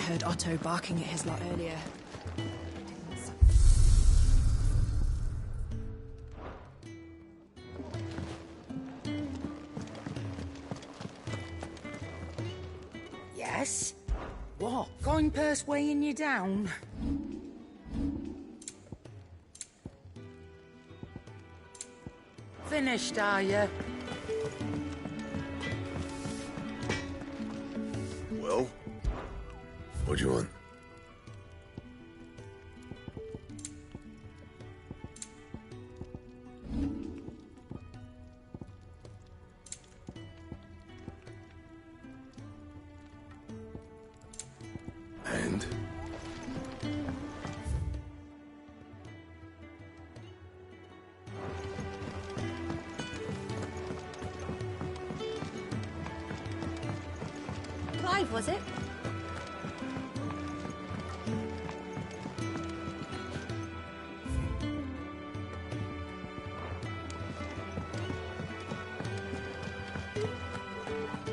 heard Otto barking at his lot earlier. Yes? What? Going purse weighing you down? Finished, are you? Well? What do you want? And? Clive, was it?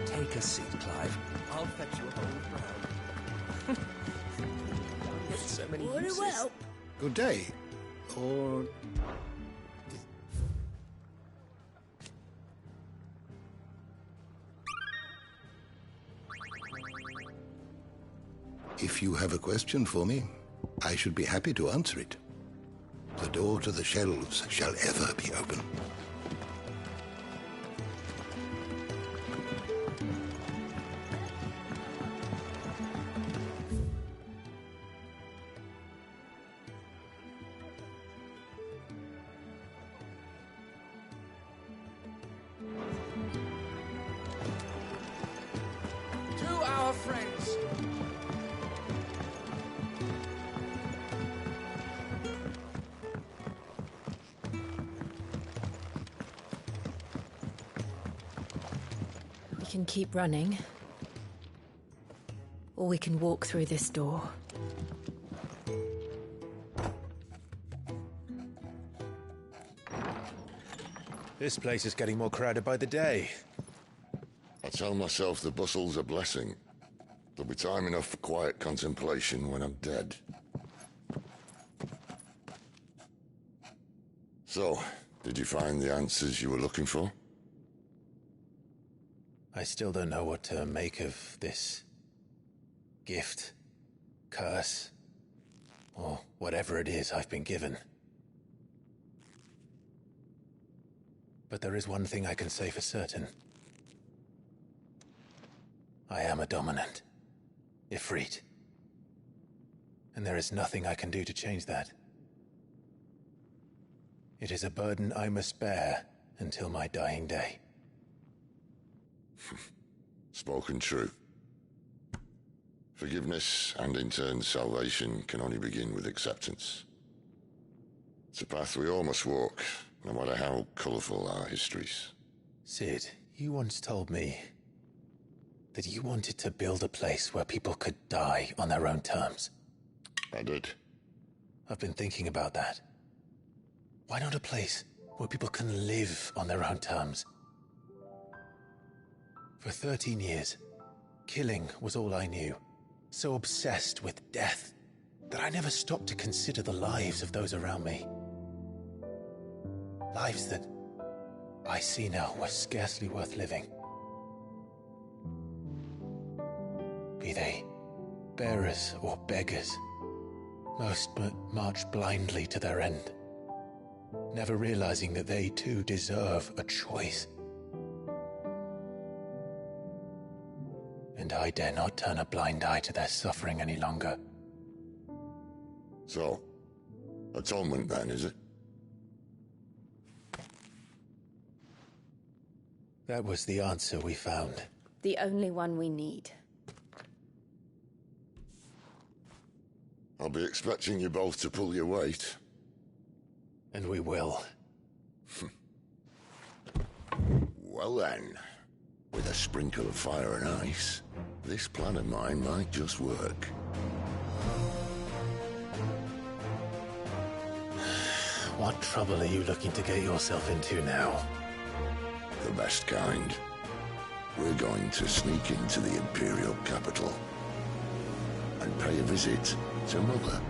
Take a seat, Clive. I'll fetch you a bowl of brown. So many uses. Well. Good day. Or... If you have a question for me, I should be happy to answer it. The door to the shelves shall ever be open. To our friends. We can keep running. Or we can walk through this door. This place is getting more crowded by the day. I tell myself the bustle's a blessing. There'll be time enough for quiet contemplation when I'm dead. So, did you find the answers you were looking for? I still don't know what to make of this gift, curse, or whatever it is I've been given. But there is one thing I can say for certain. I am a dominant, Ifrit. And there is nothing I can do to change that. It is a burden I must bear until my dying day. Spoken true. Forgiveness and in turn salvation can only begin with acceptance. It's a path we all must walk, no matter how colourful our histories. Sid, you once told me that you wanted to build a place where people could die on their own terms. I did. I've been thinking about that. Why not a place where people can live on their own terms? For 13 years, killing was all I knew. So obsessed with death that I never stopped to consider the lives of those around me. Lives that I see now were scarcely worth living. Be they bearers or beggars, most march blindly to their end, never realizing that they too deserve a choice. And I dare not turn a blind eye to their suffering any longer. So, atonement then, is it? That was the answer we found. The only one we need. I'll be expecting you both to pull your weight. And we will. Well then, with a sprinkle of fire and ice, this plan of mine might just work. What trouble are you looking to get yourself into now? The best kind. We're going to sneak into the Imperial capital and and pay a visit to Mother.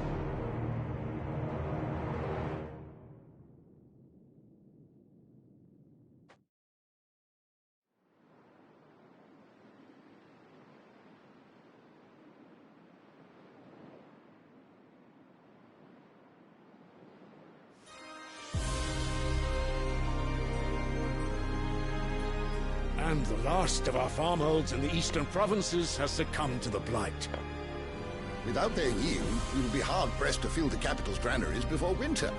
And the last of our farmholds in the eastern provinces has succumbed to the blight. Without their yield, we will be hard-pressed to fill the capital's granaries before winter.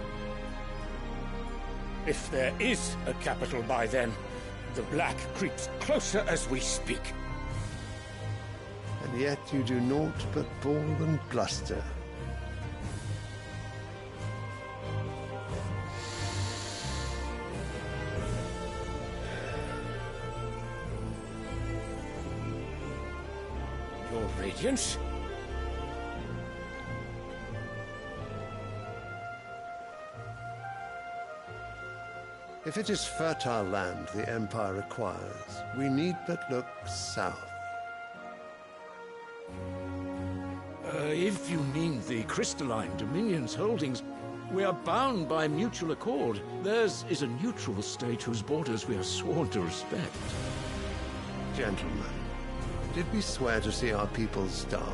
If there is a capital by then, the black creeps closer as we speak. And yet you do naught but bawl and bluster. Your Radiance? If it is fertile land the Empire requires, we need but look south. If you mean the crystalline Dominion's holdings, we are bound by mutual accord. Theirs is a neutral state whose borders we are sworn to respect. Gentlemen, did we swear to see our people starve?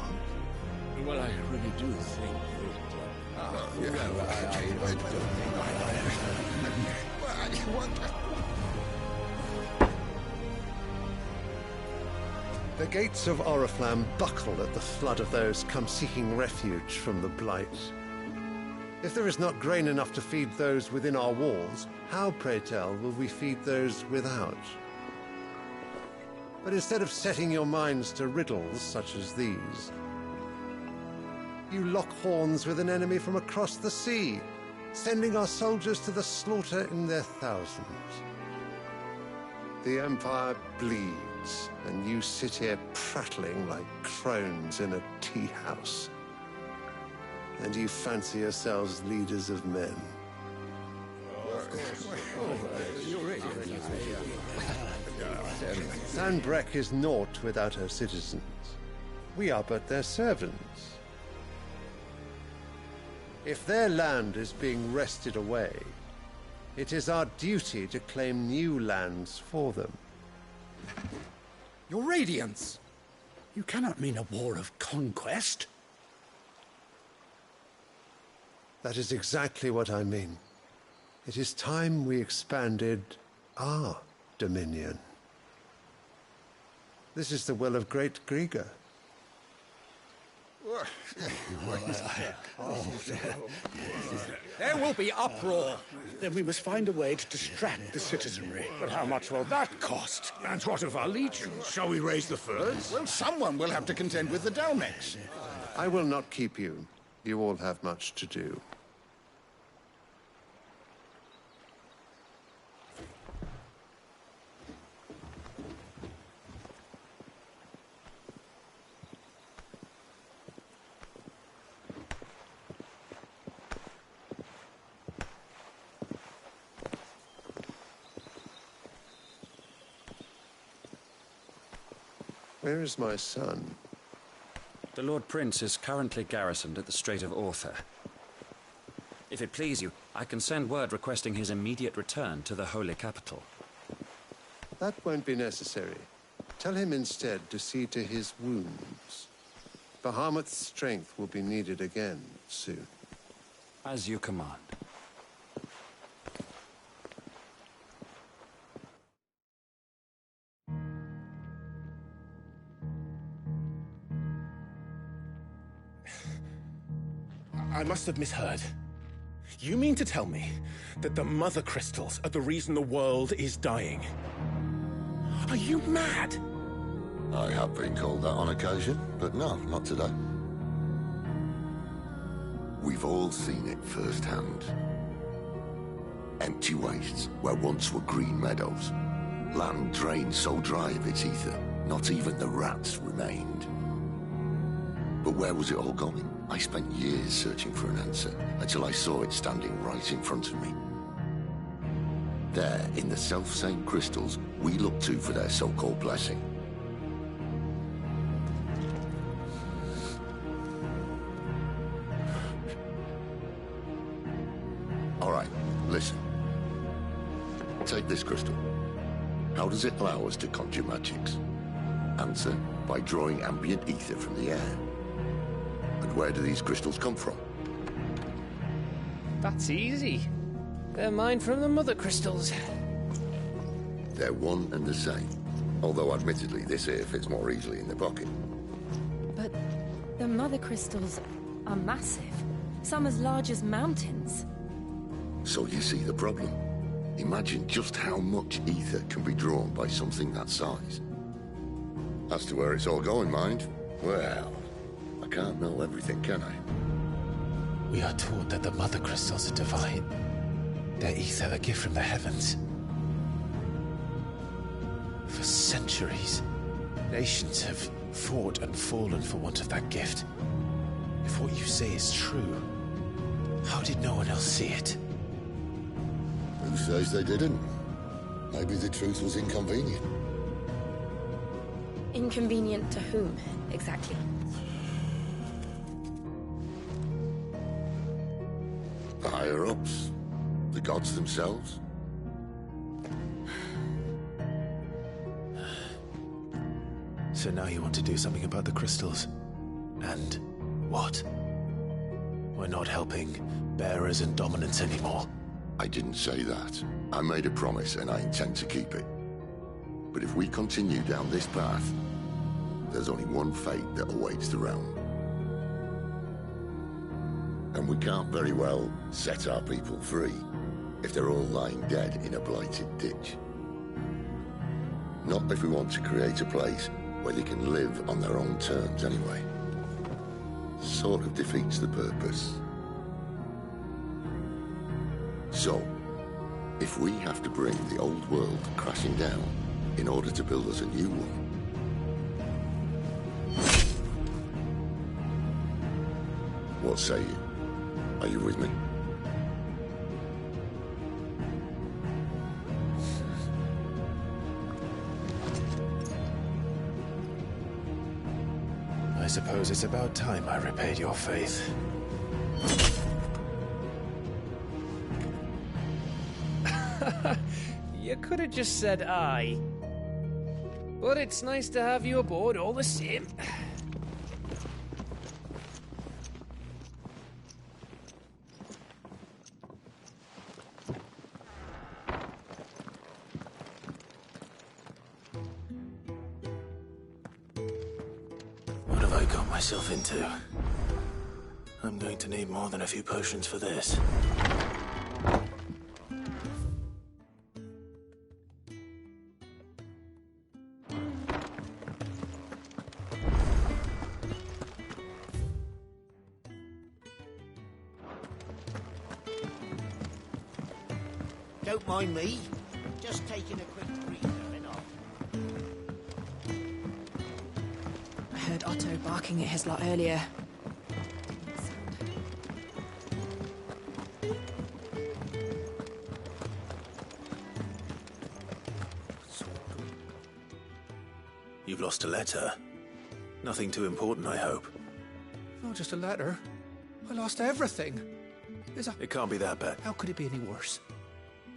Well, I really do think The gates of Oriflamme buckle at the flood of those come seeking refuge from the blight. If there is not grain enough to feed those within our walls, how, pray tell, will we feed those without? But instead of setting your minds to riddles such as these, you lock horns with an enemy from across the sea, sending our soldiers to the slaughter in their thousands. The Empire bleeds, and you sit here prattling like crones in a tea-house. And you fancy yourselves leaders of men. Sanbreque is naught without her citizens. We are but their servants. If their land is being wrested away, it is our duty to claim new lands for them. Your Radiance! You cannot mean a war of conquest. That is exactly what I mean. It is time we expanded our dominion. This is the will of great Grieger. There will be uproar. Then we must find a way to distract the citizenry. But how much will that cost? And what of our legions? Shall we raise the furs? Well, someone will have to contend with the Dalmex. I will not keep you. You all have much to do. Where is my son? The Lord Prince is currently garrisoned at the Strait of Author. If it please you, I can send word requesting his immediate return to the Holy Capital. That won't be necessary. Tell him instead to see to his wounds. Bahamut's strength will be needed again soon. As you command. I must have misheard. You mean to tell me that the Mother Crystals are the reason the world is dying? Are you mad? I have been called that on occasion, but no, not today. We've all seen it firsthand. Empty wastes where once were green meadows. Land drained so dry of its ether, not even the rats remained. But where was it all going? I spent years searching for an answer, until I saw it standing right in front of me. There, in the self-same crystals we look to for their so-called blessing. listen. Take this crystal. How does it allow us to conjure magics? Answer, by drawing ambient ether from the air. And where do these crystals come from? That's easy. They're mined from the mother crystals. They're one and the same. Although admittedly, this here fits more easily in the pocket. But the mother crystals are massive. Some as large as mountains. So you see the problem. Imagine just how much ether can be drawn by something that size. As to where it's all going, mind? Well, I can't know everything, can I? We are taught that the mother crystals are divine. Their ether a gift from the heavens. For centuries, nations have fought and fallen for want of that gift. If what you say is true, how did no one else see it? Who says they didn't? Maybe the truth was inconvenient. Inconvenient to whom, exactly? The higher-ups? The gods themselves? So now you want to do something about the crystals. And what? We're not helping bearers and dominants anymore. I didn't say that. I made a promise and I intend to keep it. But if we continue down this path, there's only one fate that awaits the realm. And we can't very well set our people free if they're all lying dead in a blighted ditch. Not if we want to create a place where they can live on their own terms anyway. Sort of defeats the purpose. So, if we have to bring the old world crashing down in order to build us a new one, what say you? Are you with me? I suppose it's about time I repaid your faith. You could have just said aye. But it's nice to have you aboard all the same. What have I got myself into? I'm going to need more than a few potions for this. Don't mind me. Just taking a quick breather and off. I heard Otto barking at his lot earlier. You've lost a letter. Nothing too important, I hope. Not just a letter. I lost everything. It can't be that bad. How could it be any worse?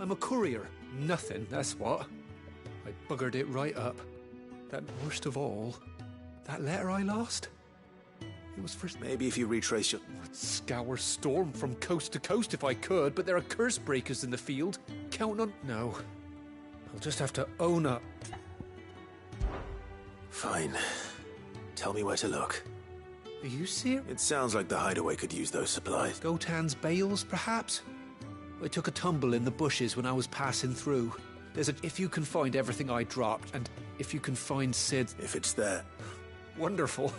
I'm a courier. Nothing, that's what. I buggered it right up. That worst of all, that letter I lost? It was for... Maybe if you retrace your... I'd scour Storm from coast to coast if I could, but there are curse breakers in the field. Count on... No. I'll just have to own up. Fine. Tell me where to look. Are you serious? It sounds like the hideaway could use those supplies. Gotan's bales, perhaps? I took a tumble in the bushes when I was passing through. If you can find everything I dropped, and if you can find Sid... If it's there. Wonderful.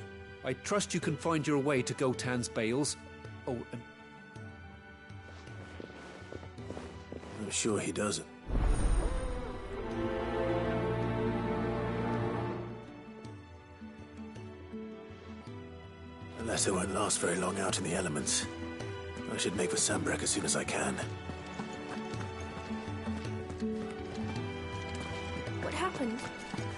I trust you can find your way to Gotan's bales. Oh, and... I'm sure he doesn't. The letter won't last very long out in the elements. I should make for Sambrek as soon as I can. What happened?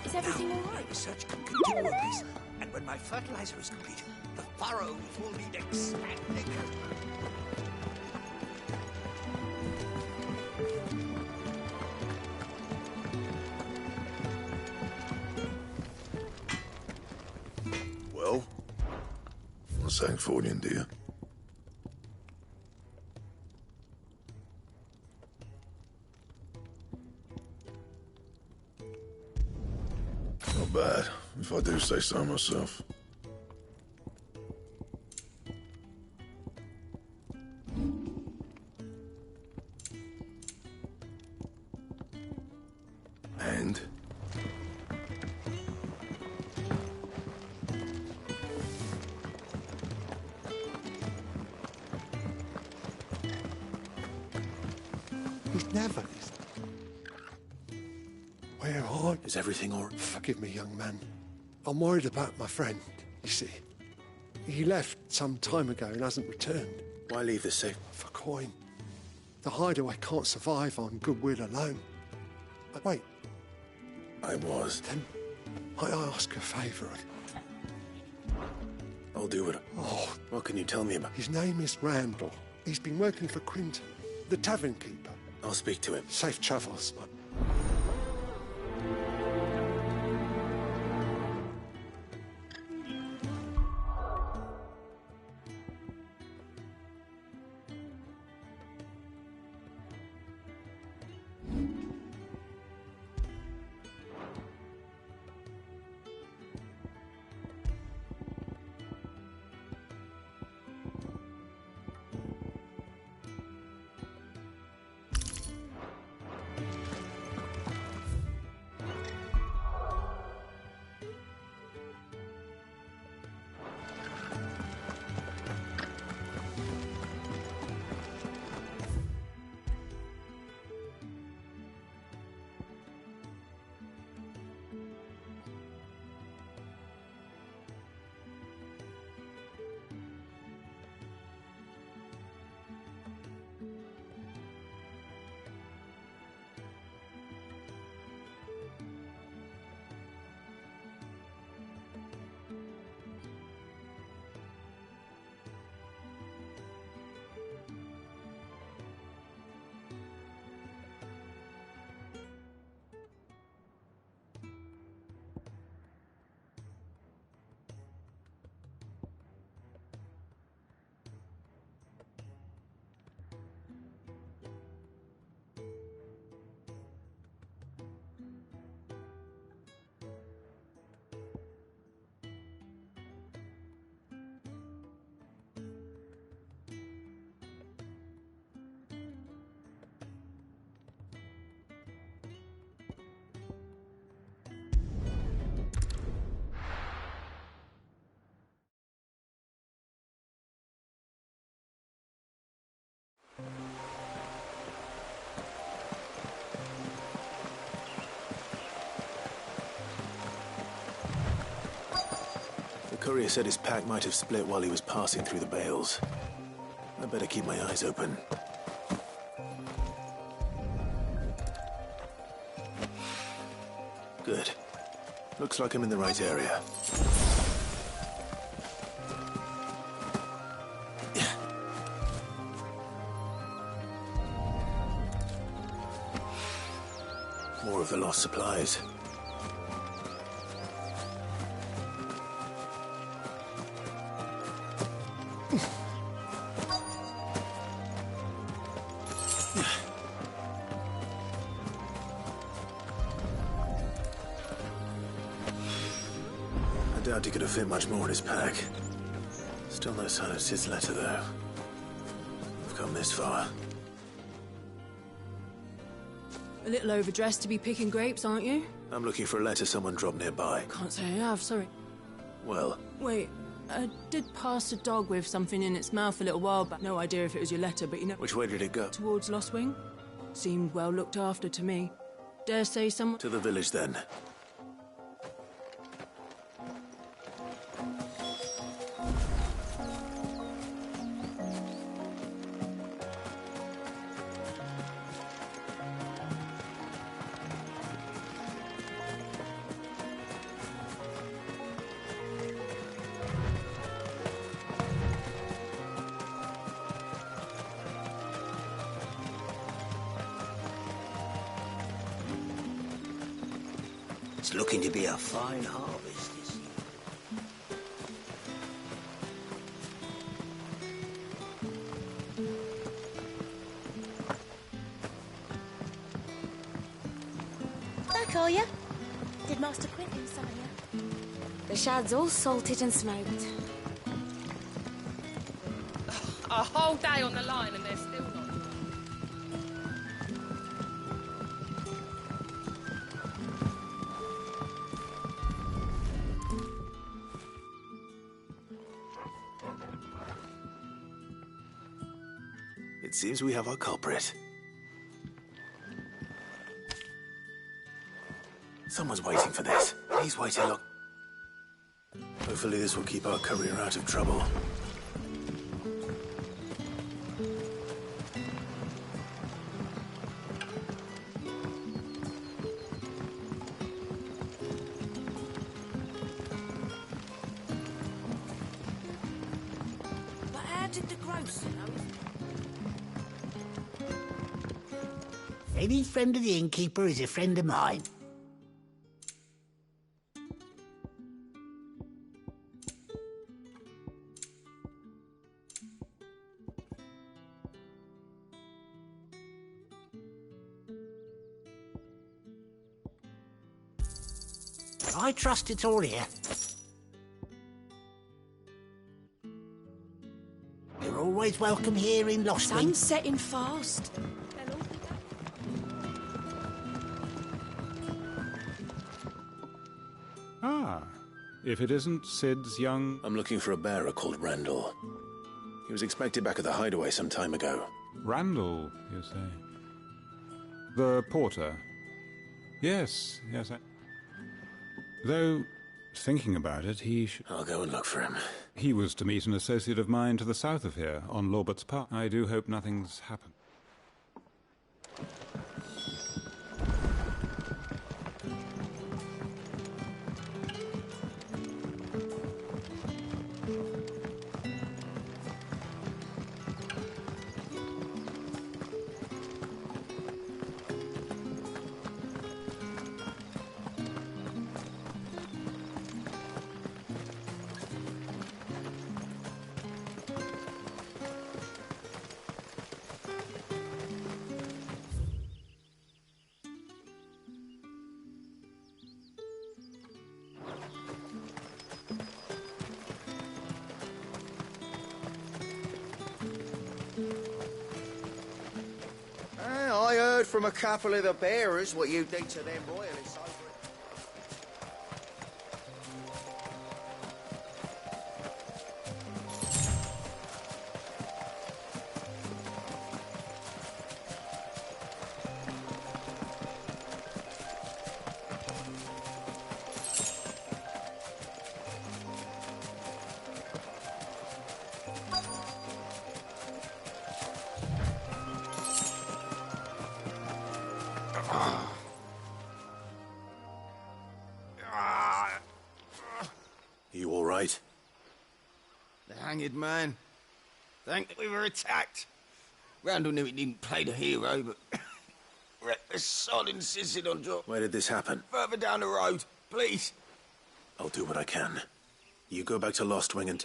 Is everything all right? Research can continue apace, and when my fertilizer is complete, the furrows will need expanding. Well? Not saying Fordian, do you? Not bad, if I do say so myself. And? He's never. Where are you? Is everything all right? Forgive me, young man. I'm worried about my friend, you see. He left some time ago and hasn't returned. Why leave the safe? For coin. The hideaway can't survive on goodwill alone. Wait. I was. Then I ask a favour. I'll do it. Oh. What can you tell me about? His name is Randall. He's been working for Quinton, the tavern keeper. I'll speak to him. Safe travels, man. The courier said his pack might have split while he was passing through the bales. I better keep my eyes open. Good. Looks like I'm in the right area. More of the lost supplies. I doubt he could have fit much more in his pack. Still no sign of Sid's letter, though. We've come this far. A little overdressed to be picking grapes, aren't you? I'm looking for a letter someone dropped nearby. Can't say I have, sorry. Well... Wait, I did pass a dog with something in its mouth a little while back. No idea if it was your letter, but you know... Which way did it go? Towards Lost Wing. Seemed well looked after to me. Dare say someone... To the village, then. It's looking to be a fine harvest this year. for you. Did Master Quinn summon you? The shad's all salted and smoked. A whole day on the line and they're still not. It seems we have our culprit. Someone's waiting for this. He's waiting, look. Hopefully this will keep our courier out of trouble. But how did the grocer know? Any friend of the innkeeper is a friend of mine. I trust it's all here. You're always welcome here in Lost Wing. Sun's setting fast. Ah, if it isn't Sid's young... I'm looking for a bearer called Randall. He was expected back at the hideaway some time ago. Randall, you say? The porter? Yes, yes. Though, thinking about it, he should... I'll go and look for him. He was to meet an associate of mine to the south of here, on Lorbert's Park. I do hope nothing's happened. I heard from a couple of the bearers what you did to them royalists over You all right? The hanged man. Think we were attacked. Randall knew he didn't play the hero, but the sod insisted on drop. Where did this happen? Further down the road, please. I'll do what I can. You go back to Lost Wing and...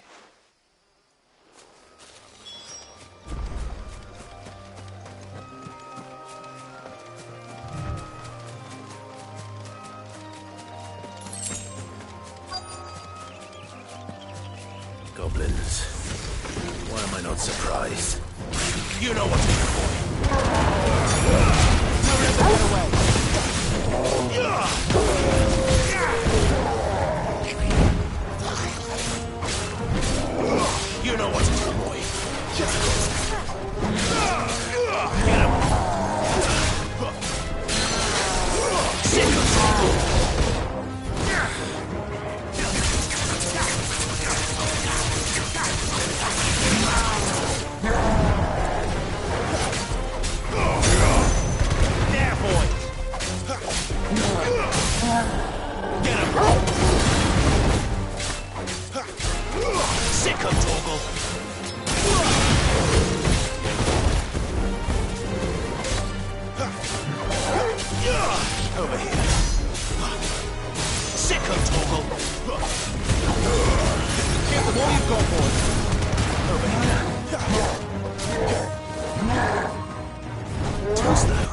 Goblins. Why am I not surprised? You know what to do, boy. You know what to do, boy. Get him. Sick of trouble. Over here. Sicko Toggle. Give them all you've got, boy. Over here. Too slow.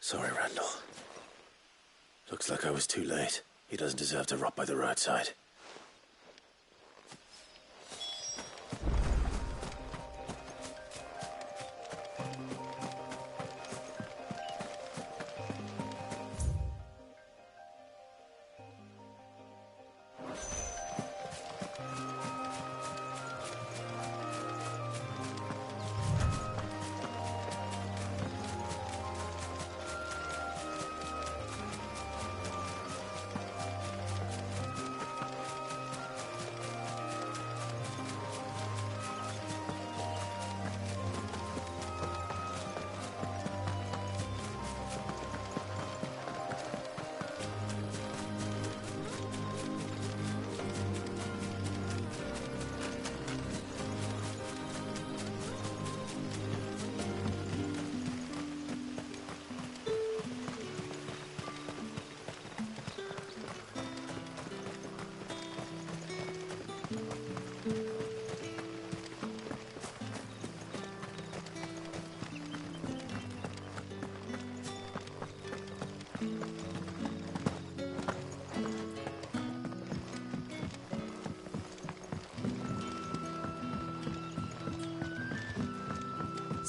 Sorry, Randall. Looks like I was too late. He doesn't deserve to rot by the roadside.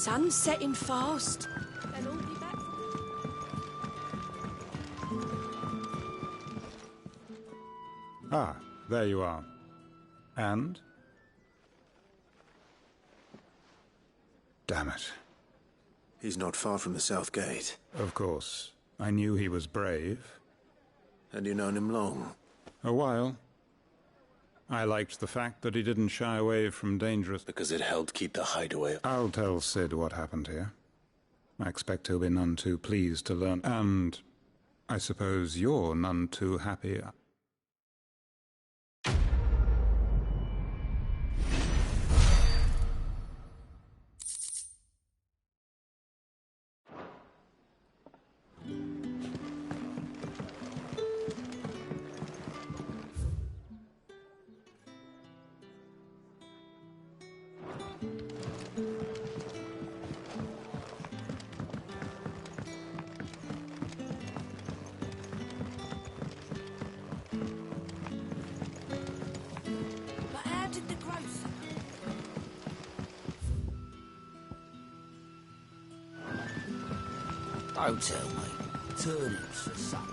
Sun's setting fast. They'll all be back. Ah, there you are. And? Damn it. He's not far from the South Gate. Of course. I knew he was brave. Had you known him long? A while. I liked the fact that he didn't shy away from dangerous... Because it helped keep the hideaway... I'll tell Sid what happened here. I expect he'll be none too pleased to learn. And I suppose you're none too happy... Don't tell me. Turnips or something.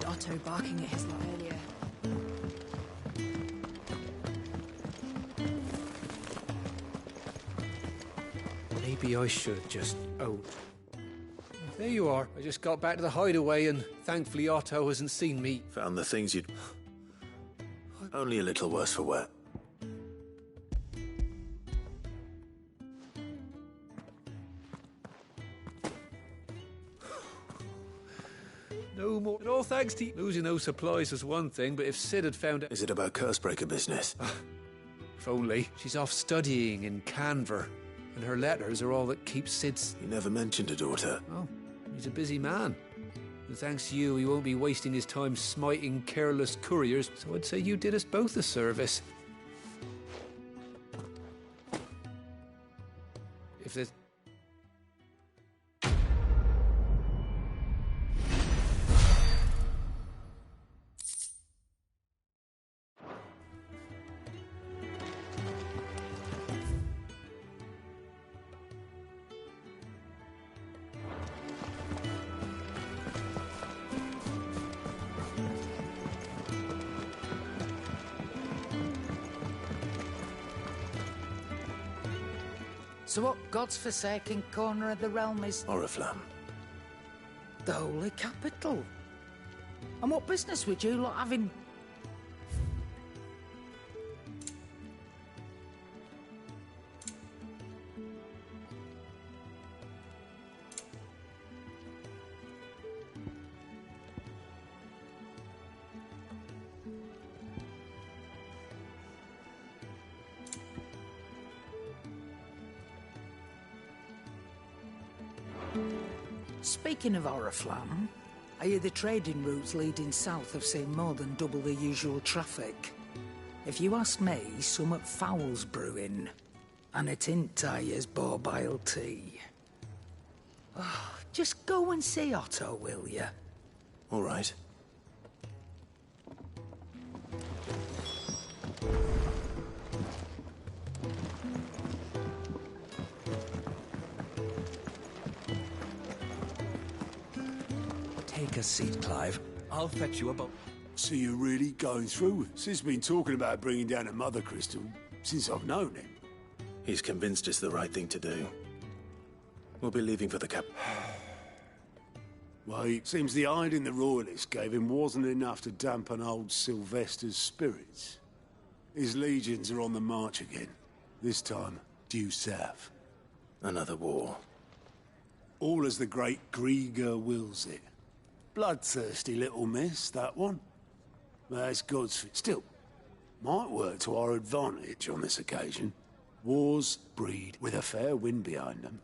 Otto barking at his lot earlier. Maybe I should just... Oh. There you are. I just got back to the hideaway and thankfully Otto hasn't seen me. Found the things you'd... Only a little worse for wear. No more. And all thanks to losing those supplies was one thing, but if Sid had found out... Is it about Cursebreaker business? If only. She's off studying in Canver, and her letters are all that keeps Sid's... You never mentioned a daughter. Oh, he's a busy man. And thanks to you, he won't be wasting his time smiting careless couriers, so I'd say you did us both a service. If there's... So what God's forsaken corner of the realm is? Oriflamme. The holy capital. And what business would you lot have in... Speaking of Oriflamme, I hear the trading routes leading south have seen more than double the usual traffic. If you ask me, somewhat foul's brewing. And it ain't Tyre's borbile tea. Oh, just go and see Otto, will you? All right. Take a seat, Clive. I'll fetch you a boat. So you're really going through? Sid's been talking about bringing down a mother crystal since I've known him. He's convinced it's the right thing to do. We'll be leaving for the cap. Well, it seems the hiding the royalists gave him wasn't enough to dampen old Sylvester's spirits. His legions are on the march again. This time, due south. Another war. All as the great Grieger wills it. Bloodthirsty little miss, that one. That's God's... Still, might work to our advantage on this occasion. Wars breed with a fair wind behind them.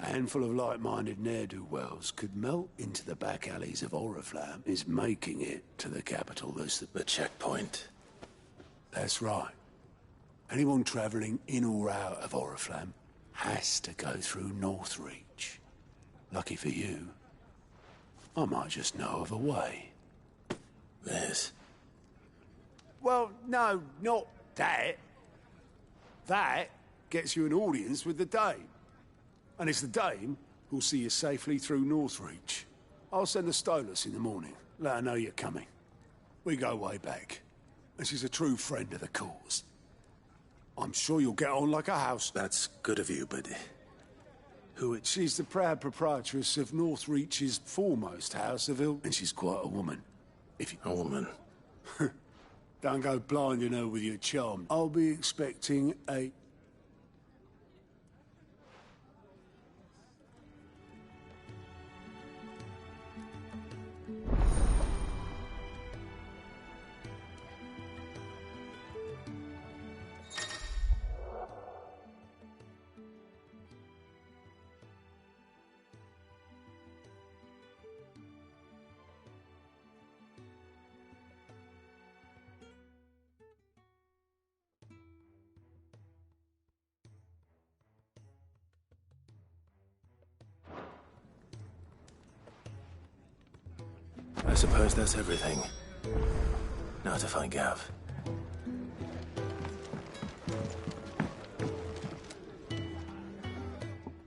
A handful of like-minded ne'er-do-wells could melt into the back alleys of Oriflamme, is making it to the capital. There's the checkpoint. That's right. Anyone travelling in or out of Oriflamme has to go through Northreach. Lucky for you, I might just know of a way. There's... Well, no, not that. That gets you an audience with the Dame. And it's the Dame who'll see you safely through Northreach. I'll send the Stolas in the morning. Let her know you're coming. We go way back. And she's a true friend of the cause. I'm sure you'll get on like a house. That's good of you, but... She's the proud proprietress of Northreach's foremost house of ill... And she's quite a woman. A woman? Don't go blinding her with your charm. I'll be expecting a... I suppose that's everything. Now to find Gav.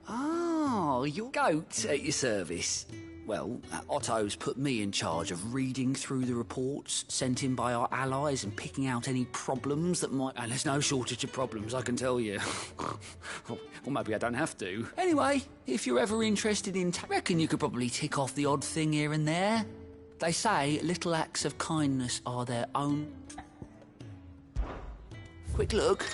Oh, your goat at your service. Well, Otto's put me in charge of reading through the reports sent in by our allies and picking out any problems that might... And there's no shortage of problems, I can tell you. Or maybe I don't have to. Anyway, if you're ever interested in... reckon you could probably tick off the odd thing here and there. They say little acts of kindness are their own... quick look.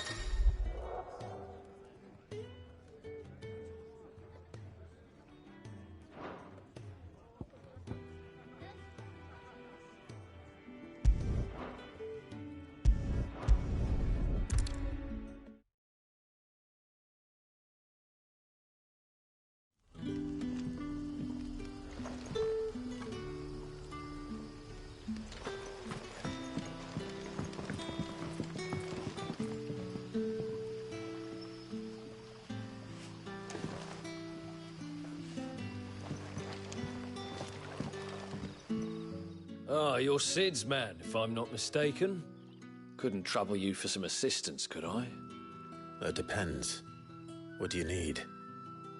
Ah, you're Sid's man, if I'm not mistaken. Couldn't trouble you for some assistance, could I? That depends. What do you need?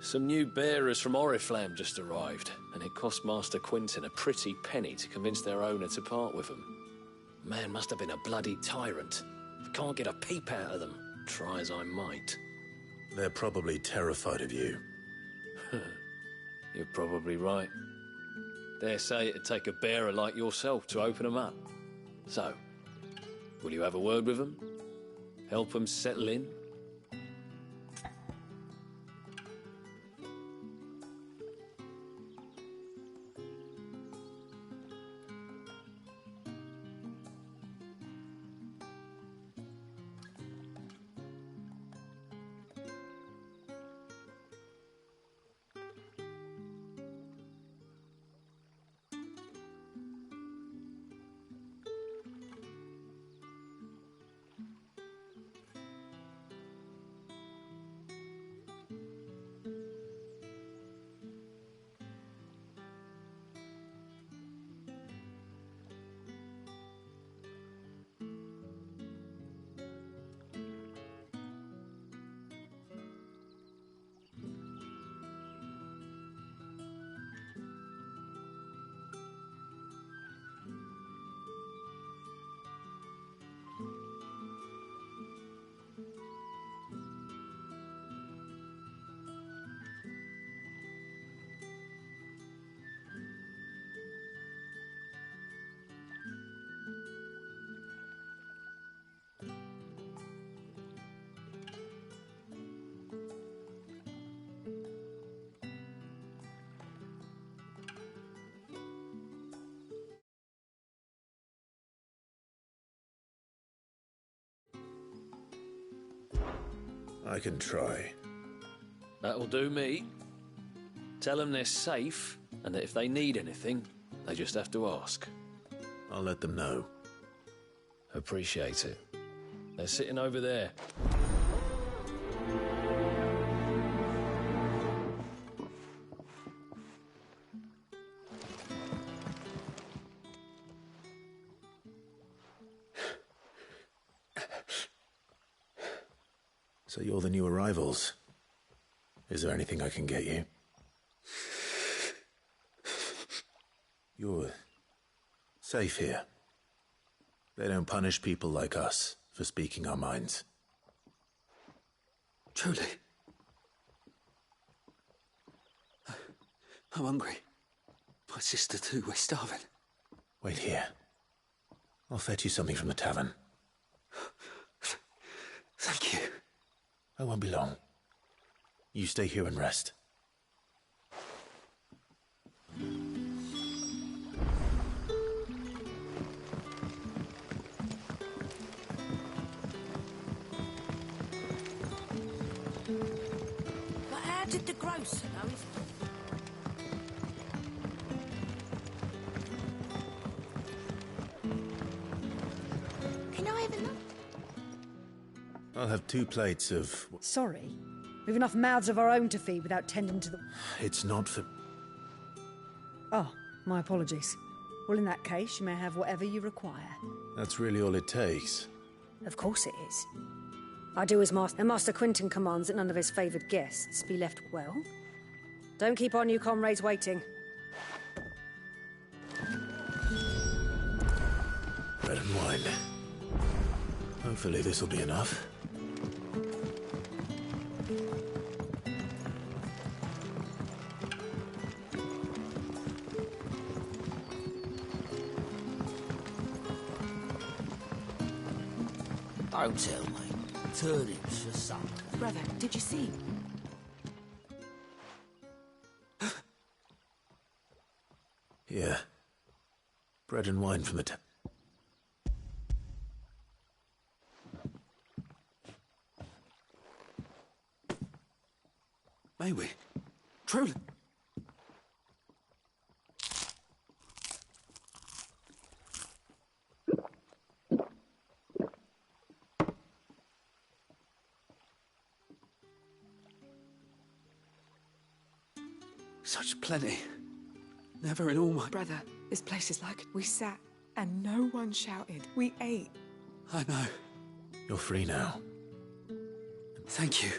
Some new bearers from Oriflamme just arrived, and it cost Master Quinton a pretty penny to convince their owner to part with them. Man must have been a bloody tyrant. I can't get a peep out of them, try as I might. They're probably terrified of you. You're probably right. Dare say it'd take a bearer like yourself to open them up. So, will you have a word with them? Help them settle in? I can try. That'll do me. Tell them they're safe, and that if they need anything, they just have to ask. I'll let them know. Appreciate it. They're sitting over there. So you're the new arrivals. Is there anything I can get you? You're safe here. They don't punish people like us for speaking our minds. Truly. I'm hungry. My sister too, we're starving. Wait here. I'll fetch you something from the tavern. Thank you. I won't be long. You stay here and rest. But how did the grocer know his... Can I have a look? I'll have 2 plates of... Sorry. We've enough mouths of our own to feed without tending to the... It's not for... Oh, my apologies. Well, in that case, you may have whatever you require. That's really all it takes. Of course it is. I do as Master Quinton commands that none of his favoured guests be left well. Don't keep our new comrades waiting. Bread and wine. Hopefully this'll be enough. Don't tell me. turnips for supper. Brother, did you see? Yeah. Bread and wine from the May we? Truly? Such plenty. Never in all my... Brother, this place is like... We sat and no one shouted. We ate. I know. You're free now. Thank you.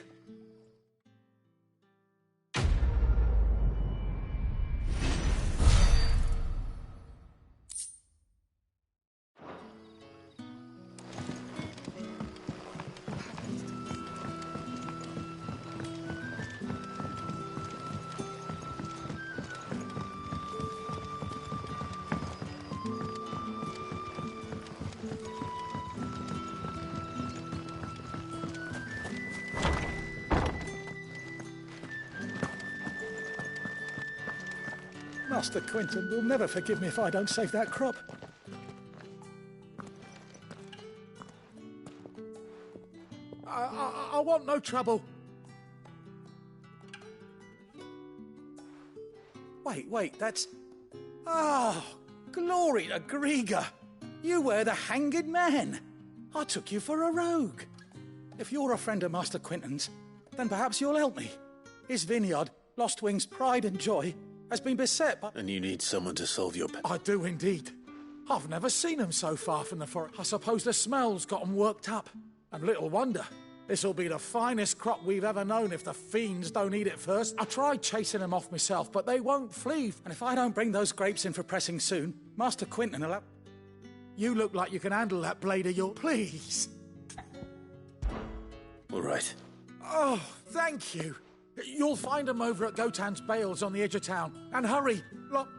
Master Quentin will never forgive me if I don't save that crop. I want no trouble. Wait, that's... Oh, glory to Griga. You were the hanged man. I took you for a rogue. If you're a friend of Master Quentin's, then perhaps you'll help me. His vineyard, Lostwing's pride and joy, has been beset by... And you need someone to solve your... I do indeed. I've never seen them so far from the forest. I suppose the smell's got them worked up. And little wonder. This'll be the finest crop we've ever known if the fiends don't eat it first. I tried chasing them off myself, but they won't flee. And if I don't bring those grapes in for pressing soon, Master Quentin will have... You look like you can handle that blade of yours. Please. All right. Oh, thank you. You'll find them over at Gotan's Bales on the edge of town. And hurry! Look.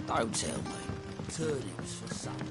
Don't tell me. Turnips for supper.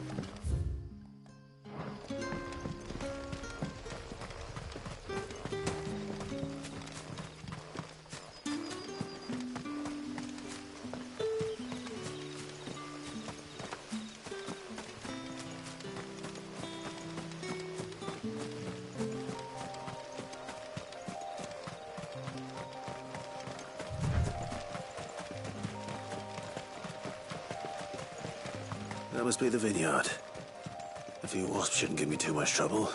That must be the vineyard. A few wasps shouldn't give me too much trouble.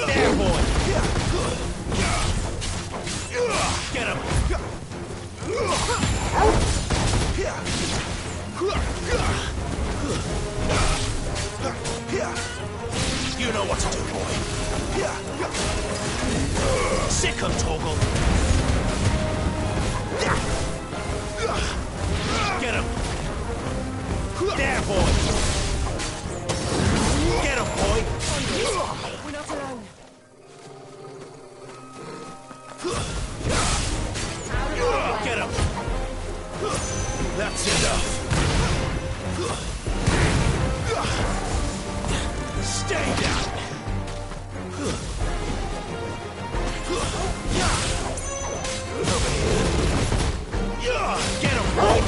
There, boy! Get him! You know what to do, boy. Sick him, Torgal. Get him. There, boy. Get him, boy. We're not alone. Get him. That's enough. Stay down. Get him, boy!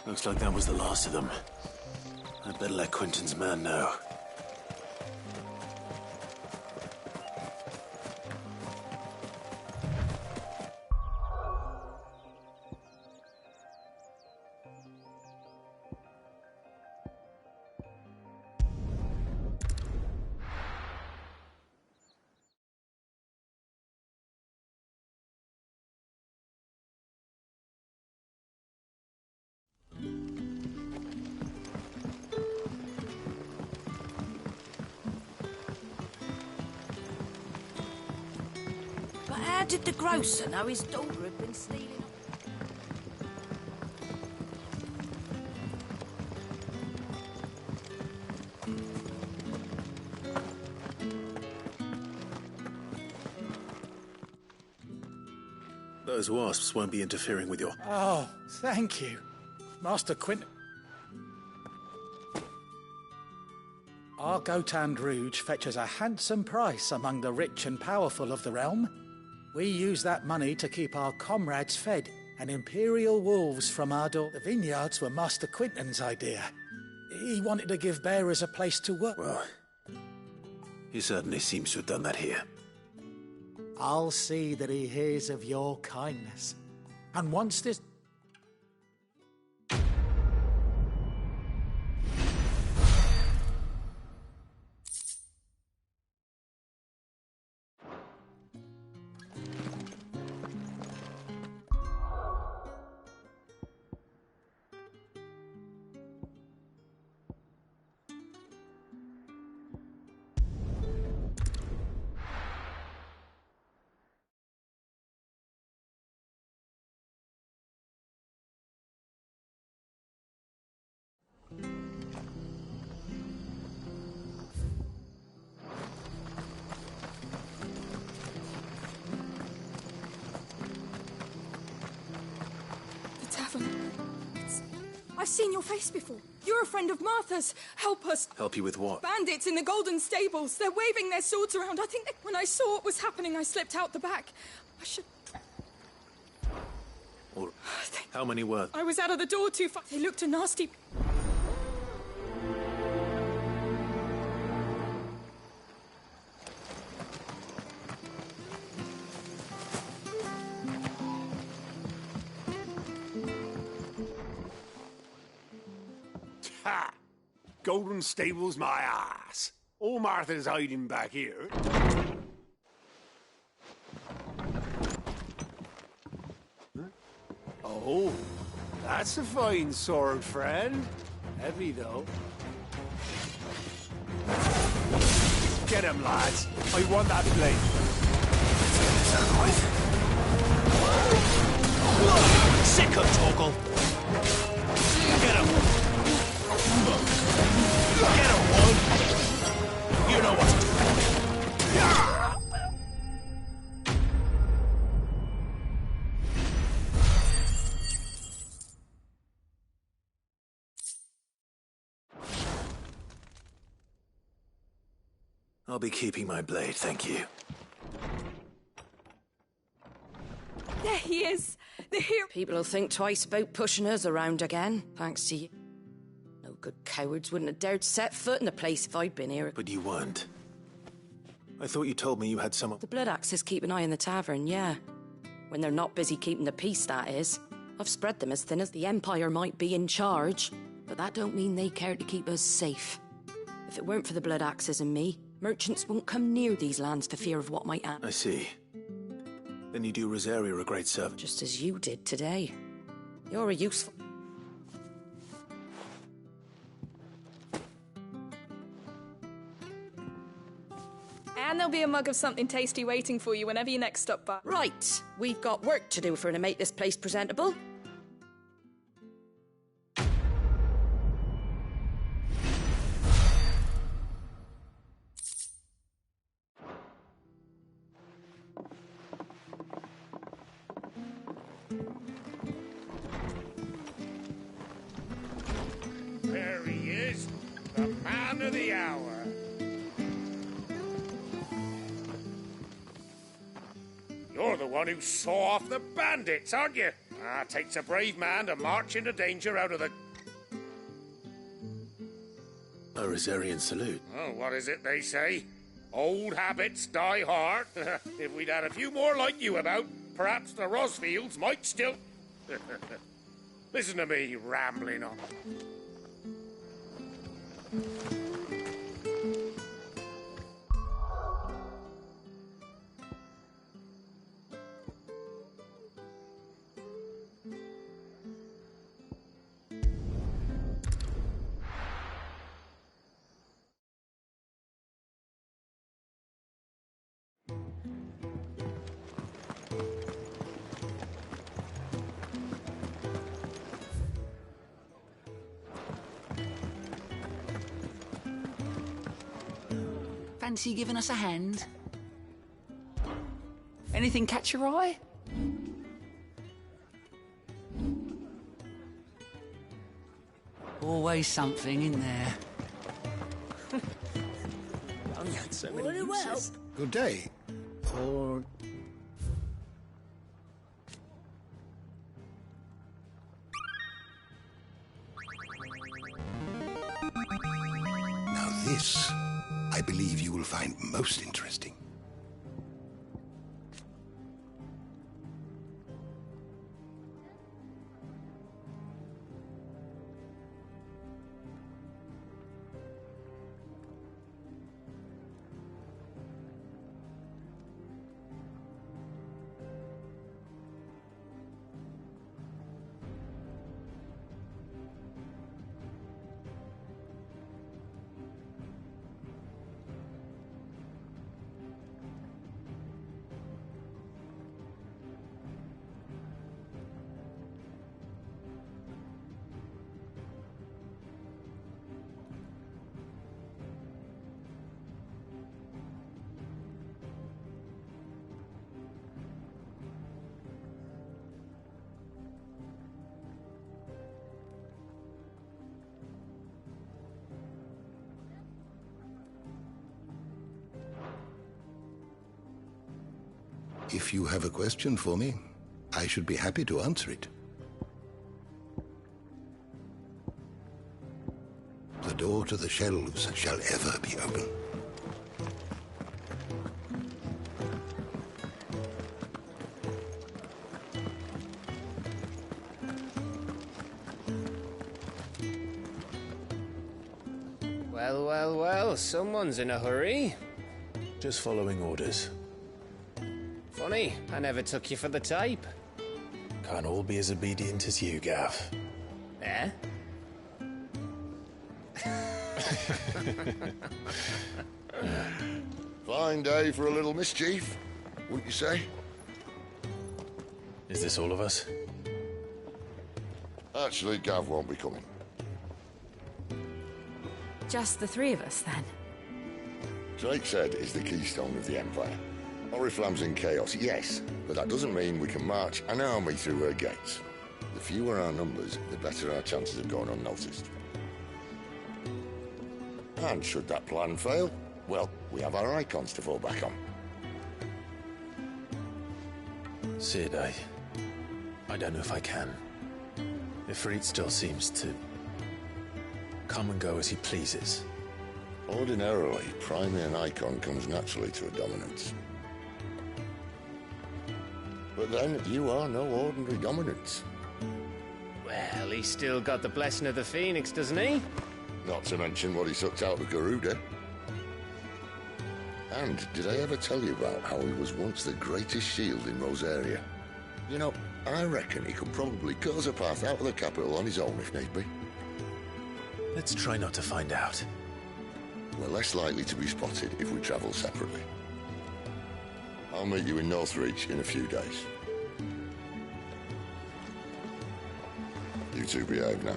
Looks like that was the last of them. I'd better let Quentin's man know. How did the grocer know his daughter had been stealing? Those wasps won't be interfering with your... Oh, thank you. Master Quentin. Our Gotand Rouge fetches a handsome price among the rich and powerful of the realm. We use that money to keep our comrades fed, and imperial wolves from our door. The vineyards were Master Quentin's idea. He wanted to give bearers a place to work. Well, he certainly seems to have done that here. I'll see that he hears of your kindness. And once this... I've seen your face before. You're a friend of Martha's. Help us. Help you with what? Bandits in the Golden Stables. They're waving their swords around. I think when I saw what was happening, I slipped out the back. I should... Or how many were? I was out of the door too far. They looked a nasty... Ha! Golden Stables my ass. All Martha's hiding back here. Huh? Oh, that's a fine sword, friend. Heavy, though. Get him, lads. I want that blade. Sick of Torgal. Get him. Get him, one. You know what to do. I'll be keeping my blade, thank you. There he is! The hero! People will think twice about pushing us around again, thanks to you. No good cowards wouldn't have dared set foot in the place if I'd been here. But you weren't. I thought you told me you had someone... The Blood Axes keep an eye on the tavern, yeah. When they're not busy keeping the peace, that is. I've spread them as thin as the Empire might be in charge, but that don't mean they care to keep us safe. If it weren't for the Blood Axes and me, merchants won't come near these lands for fear of what might happen. I see. Then you do Rosaria a great service. Just as you did today. You're a useful... And there'll be a mug of something tasty waiting for you whenever you next stop by. Right. We've got work to do for to make this place presentable. There he is, the man of the hour. You're the one who saw off the bandits, aren't you? Ah, takes a brave man to march into danger out of the... A Rosarian salute. Oh, what is it they say? Old habits die hard. If we'd had a few more like you about, perhaps the Rosfields might still... Listen to me rambling on. Fancy giving us a hand? Anything catch your eye? Always something in there. Only had so many uses. Good day. Or... Now this, I believe you will find most interesting. If you have a question for me, I should be happy to answer it. The door to the shelves shall ever be open. Well, well, well, someone's in a hurry. Just following orders. Funny, I never took you for the type. Can't all be as obedient as you, Gav. Eh? Fine day for a little mischief, wouldn't you say? Is this all of us? Actually, Gav won't be coming. Just the three of us, then? Drake's is the keystone of the Empire. Oriflamme's in chaos, yes, but that doesn't mean we can march an army through her gates. The fewer our numbers, the better our chances of going unnoticed. And should that plan fail, well, we have our icons to fall back on. Sid, I don't know if I can. Ifrit still seems to come and go as he pleases. Ordinarily, priming an icon comes naturally to a dominance. But then, you are no ordinary dominance. Well, he's still got the blessing of the Phoenix, doesn't he? Not to mention what he sucked out of Garuda. And did I ever tell you about how he was once the greatest shield in Rosaria? You know, I reckon he could probably cut us a path out of the capital on his own if need be. Let's try not to find out. We're less likely to be spotted if we travel separately. I'll meet you in Northreach in a few days. You two behave now.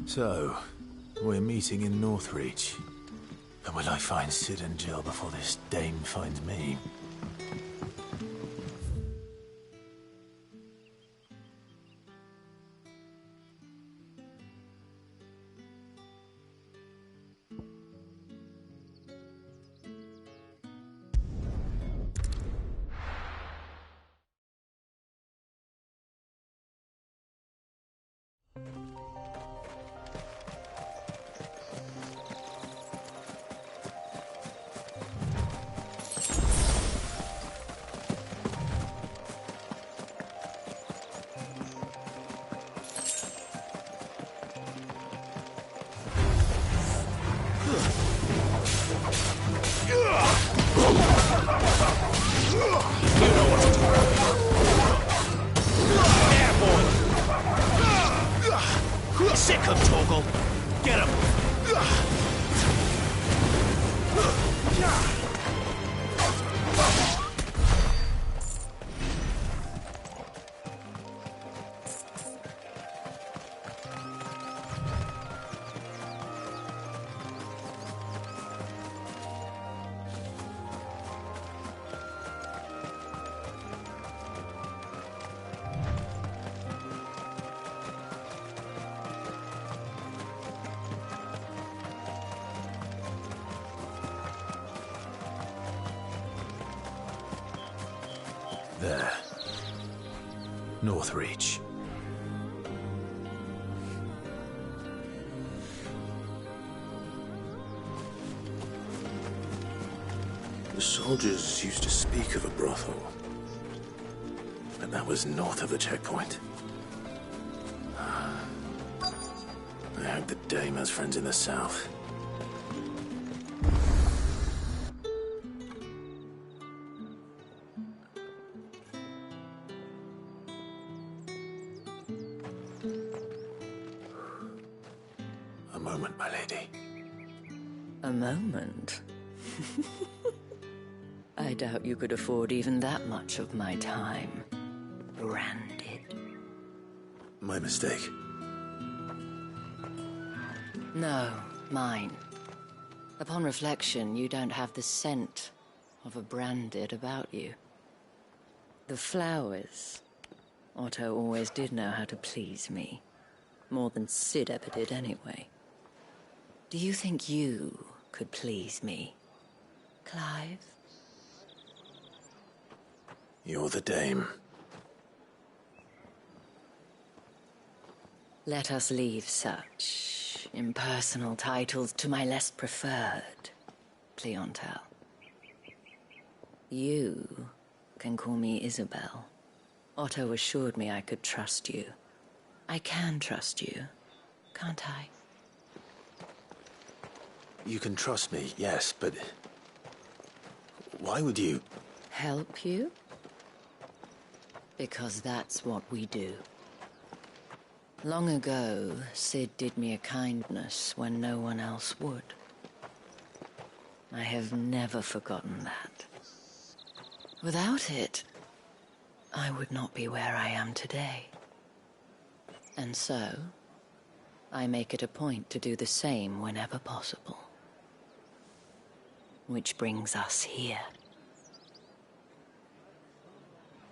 So, we're meeting in Northreach. And will I find Sid and Jill before this dame finds me? Sick of Torgal. Get him. There. Northreach. The soldiers used to speak of a brothel. But that was north of the checkpoint. I hope the dame has friends in the south. A moment, my lady. A moment? I doubt you could afford even that much of my time. Branded. My mistake. No, mine. Upon reflection, you don't have the scent of a branded about you. The flowers. Otto always did know how to please me. More than Sid ever did anyway. Do you think you could please me, Clive? You're the dame. Let us leave such impersonal titles to my less preferred clientele. You can call me Isabel. Otto assured me I could trust you. I can trust you, can't I? You can trust me, yes, but... why would you... Help you? Because that's what we do. Long ago, Sid did me a kindness when no one else would. I have never forgotten that. Without it, I would not be where I am today. And so, I make it a point to do the same whenever possible. Which brings us here.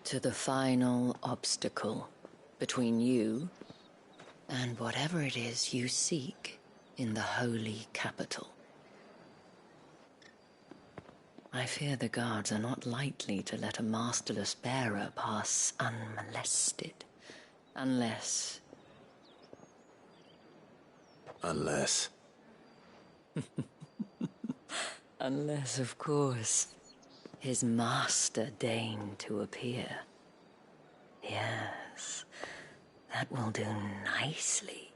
To the final obstacle between you and whatever it is you seek in the holy capital. I fear the guards are not likely to let a masterless bearer pass unmolested. Unless... Unless... Unless, of course, his master deigned to appear. Yes, that will do nicely.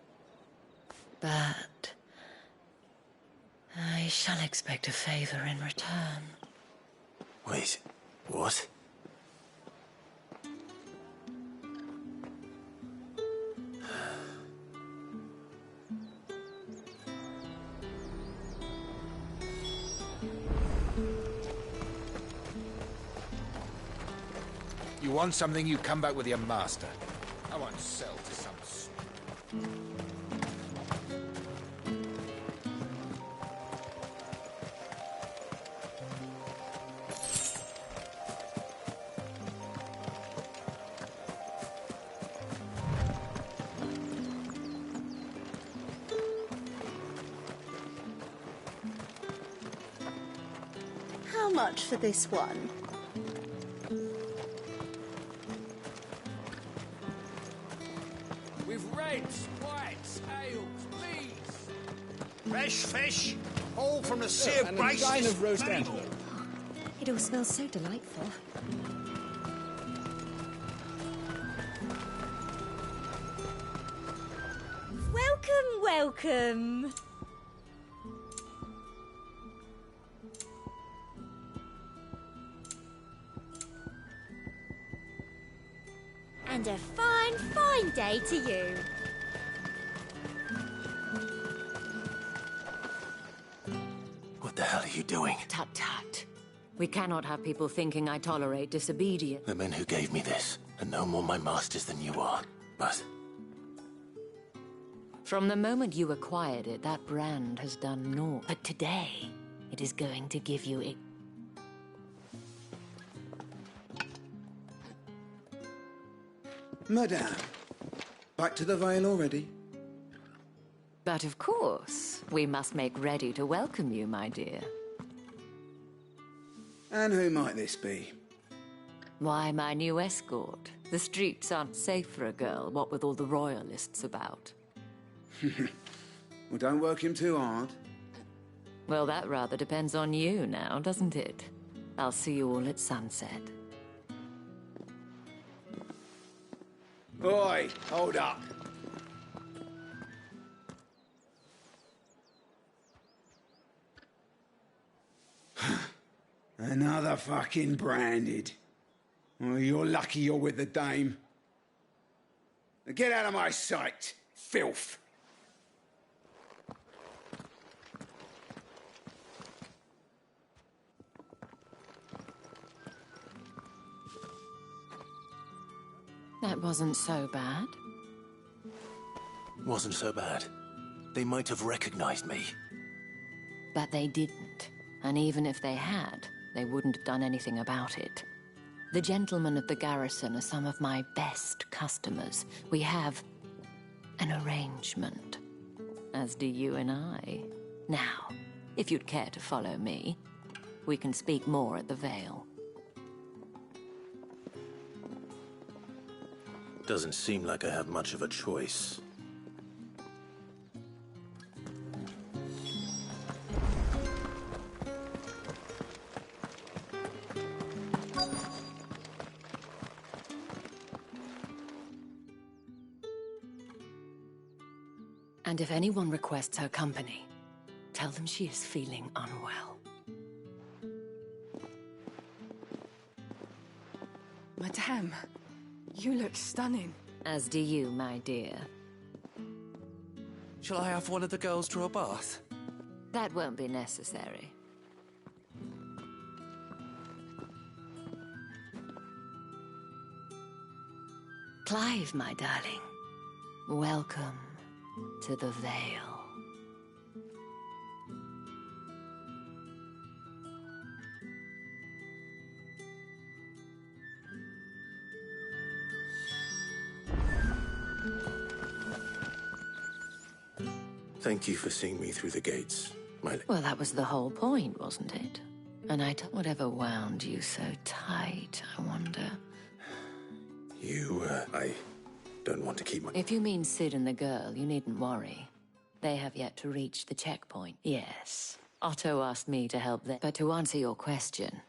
But I shall expect a favor in return. Wait, what? You want something, you come back with your master. I won't sell to some... How much for this one? With reds, whites, ales, please. Fresh fish, all from the sea of grace. And a line of roast antelope. It all smells so delightful. Welcome, welcome. And a fine, fine day to you. What the hell are you doing? Tut tut. We cannot have people thinking I tolerate disobedience. The men who gave me this are no more my masters than you are. But From the moment you acquired it, that brand has done naught. But today, it is going to give you a... Madame, back to the Vale already? But of course, we must make ready to welcome you, my dear. And who might this be? Why, my new escort. The streets aren't safe for a girl, what with all the royalists about. Well, don't work him too hard. Well, that rather depends on you now, doesn't it? I'll see you all at sunset. Oi, hold up. Another fucking branded. Well, you're lucky you're with the dame. Now get out of my sight, filth. That wasn't so bad. wasn't so bad. They might have recognized me. But they didn't. And even if they had, they wouldn't have done anything about it. The gentlemen of the garrison are some of my best customers. We have an arrangement, as do you and I. Now, if you'd care to follow me, we can speak more at the Vale. Doesn't seem like I have much of a choice. And if anyone requests her company, tell them she is feeling unwell. Madame, you look stunning. As do you, my dear. Shall I have one of the girls draw a bath? That won't be necessary. Clive, my darling, welcome to the Vale. Thank you for seeing me through the gates, my... Well, that was the whole point, wasn't it? And I don't... Whatever wound you so tight, I wonder. I don't want to keep my... If you mean Sid and the girl, you needn't worry. They have yet to reach the checkpoint. Yes, Otto asked me to help them. But to answer your question,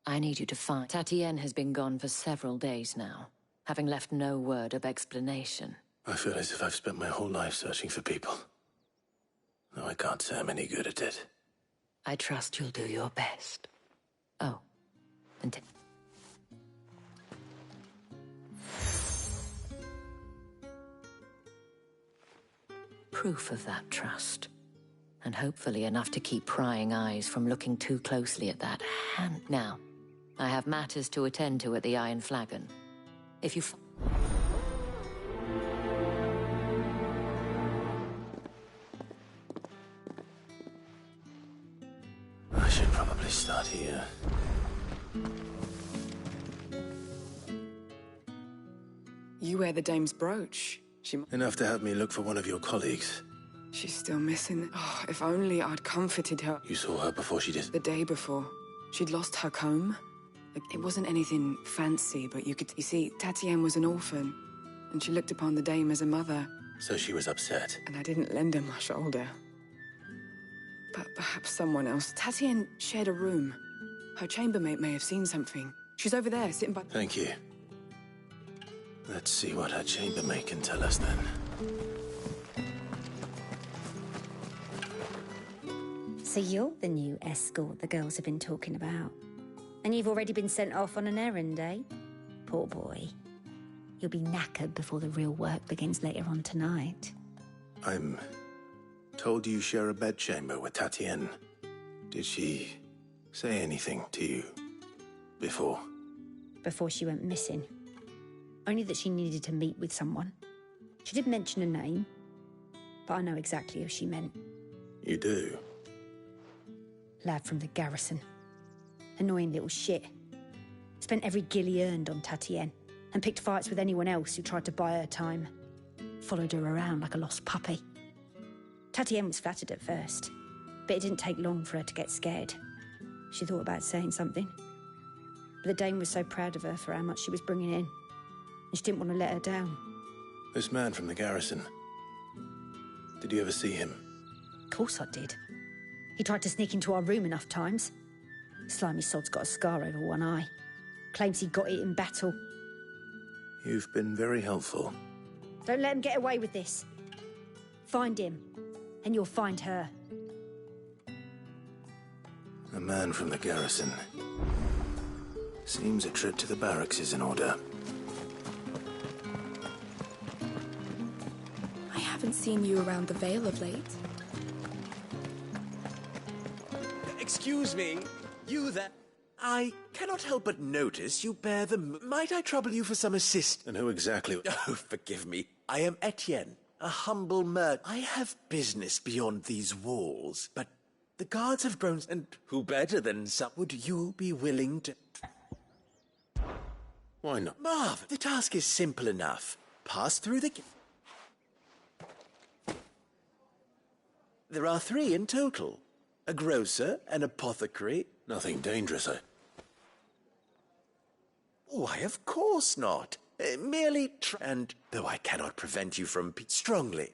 I need you to find... Tatienne has been gone for several days now, having left no word of explanation. I feel as if I've spent my whole life searching for people. Though I can't say I'm any good at it. I trust you'll do your best. Oh, and... Proof of that trust. And hopefully enough to keep prying eyes from looking too closely at that hand. Now, I have matters to attend to at the Iron Flagon. If you... I should probably start here. You wear the dame's brooch. Enough to have me look for one of your colleagues. She's still missing. Oh, if only I'd comforted her. You saw her before she did? The day before. She'd lost her comb. Like, it wasn't anything fancy, but you see, Tatienne was an orphan, and she looked upon the dame as a mother. So she was upset. And I didn't lend her my shoulder. But perhaps someone else. Tatienne shared a room. Her chambermaid may have seen something. She's over there, sitting by... Thank you. Let's see what her chambermaid can tell us then. So you're the new escort the girls have been talking about. And you've already been sent off on an errand, eh? Poor boy. You'll be knackered before the real work begins later on tonight. I'm told you share a bedchamber with Tatienne. Did she say anything to you before? Before she went missing. Only that she needed to meet with someone. She did mention a name, but I know exactly who she meant. You do? Lad from the garrison. Annoying little shit. Spent every guil he earned on Tatienne, and picked fights with anyone else who tried to buy her time. Followed her around like a lost puppy. Tatienne was flattered at first, but it didn't take long for her to get scared. She thought about saying something. But the dame was so proud of her for how much she was bringing in, and she didn't want to let her down. This man from the garrison. Did you ever see him? Of course I did. He tried to sneak into our room enough times. Slimy sod's got a scar over one eye. Claims he got it in battle. You've been very helpful. Don't let him get away with this. Find him, and you'll find her. A man from the garrison. Seems a trip to the barracks is in order. I haven't seen you around the Vale of late. Excuse me, you there? I cannot help but notice you bear the... Might I trouble you for some assist? And who exactly... Oh, forgive me. I am Etienne, a humble merchant. I have business beyond these walls, but the guards have grown... And who better than some... Would you be willing to... Why not? Marv, the task is simple enough. Pass through the... There are 3 in total. A grocer, an apothecary... Nothing dangerous, eh? Why, of course not. Merely and though I cannot prevent you from strongly.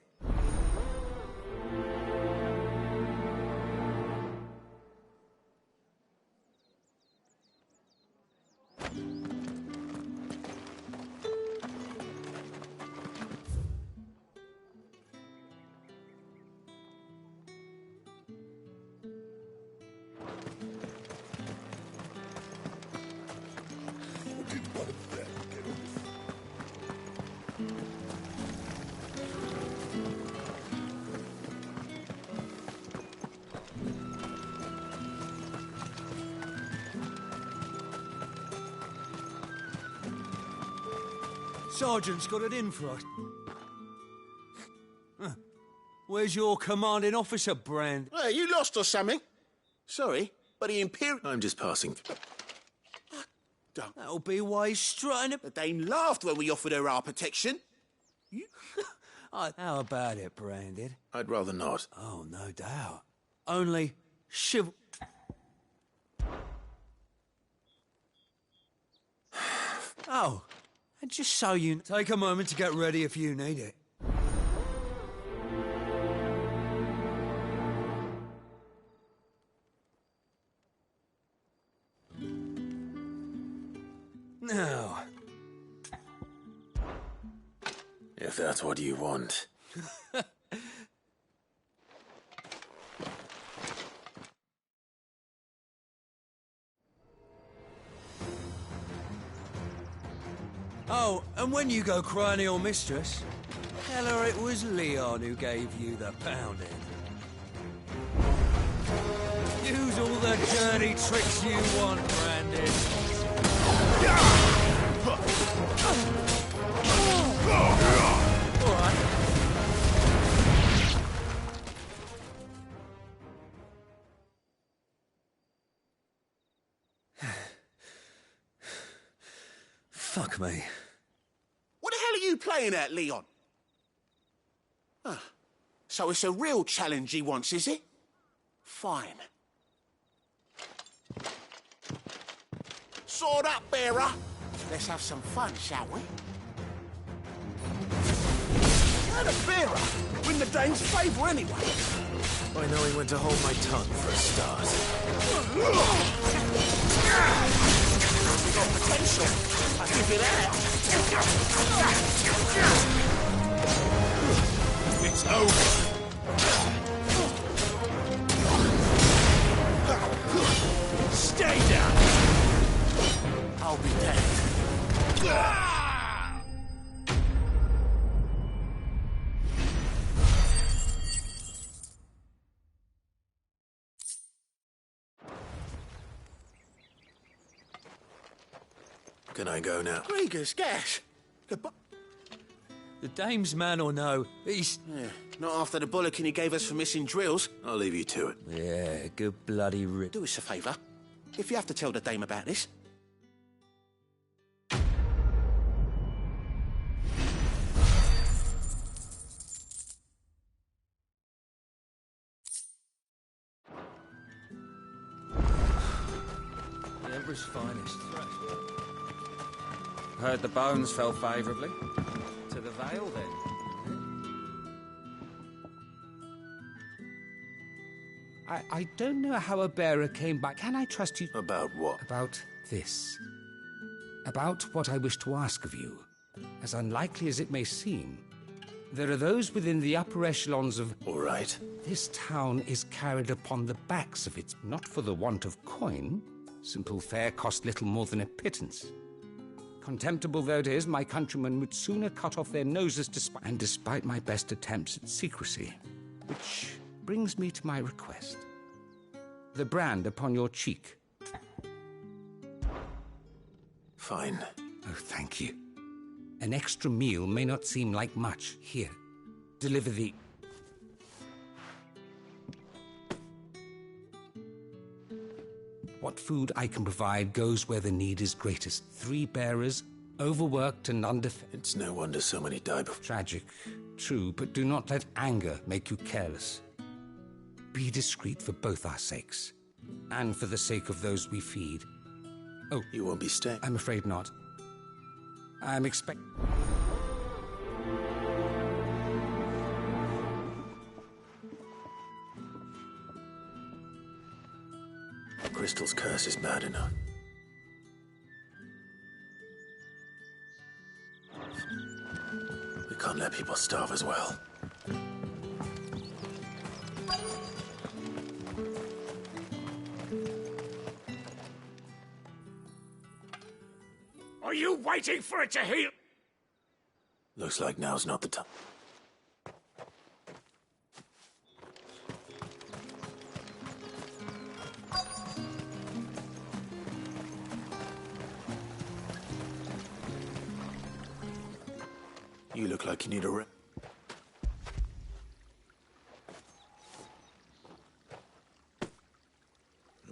Sergeant's got it in for us. Huh. Where's your commanding officer, Brand? Hey, you lost or something? Sorry, but the Imperial... I'm just passing. That'll be why he's strutting it. The dame laughed when we offered her our protection. How about it, Branded? I'd rather not. Oh, no doubt. Only Oh, and just so you... Take a moment to get ready if you need it. Now... If that's what you want. Oh, and when you go cry to your mistress, tell her it was Leon who gave you the pounding. Use all the dirty tricks you want, Brandon. All right. Fuck me. What the hell are you playing at, Leon? So it's a real challenge he wants, is it? Fine. Sword up, bearer! Let's have some fun, shall we? You're the bearer! Win the dame's favour anyway! I know he went to hold my tongue for a start. You got potential. I give you that. It's over. Stay down. I'll be dead. Can I go now? Krieger's gas. The dame's man or no, he's... Yeah, not after the bollocking he gave us for missing drills. I'll leave you to it. Yeah, good bloody rip. Do us a favour. If you have to tell the dame about this, The Emperor's finest. Heard the bones fell favourably. To the Vale, then. I don't know how a bearer came back. Can I trust you? About what? About this. About what I wish to ask of you. As unlikely as it may seem, there are those within the upper echelons of... All right. This town is carried upon the backs of its... Not for the want of coin. Simple fare cost little more than a pittance. Contemptible though it is, my countrymen would sooner cut off their noses despite my best attempts at secrecy. Which brings me to my request. The brand upon your cheek. Fine. Oh, thank you. An extra meal may not seem like much. Here, deliver the... What food I can provide goes where the need is greatest. 3 bearers, overworked and underfed. It's no wonder so many die before. Tragic, true, but do not let anger make you careless. Be discreet for both our sakes, and for the sake of those we feed. Oh, you won't be staying? I'm afraid not. I'm Crystal's curse is bad enough. We can't let people starve as well. Are you waiting for it to heal? Looks like now's not the time. You look like you need a rest.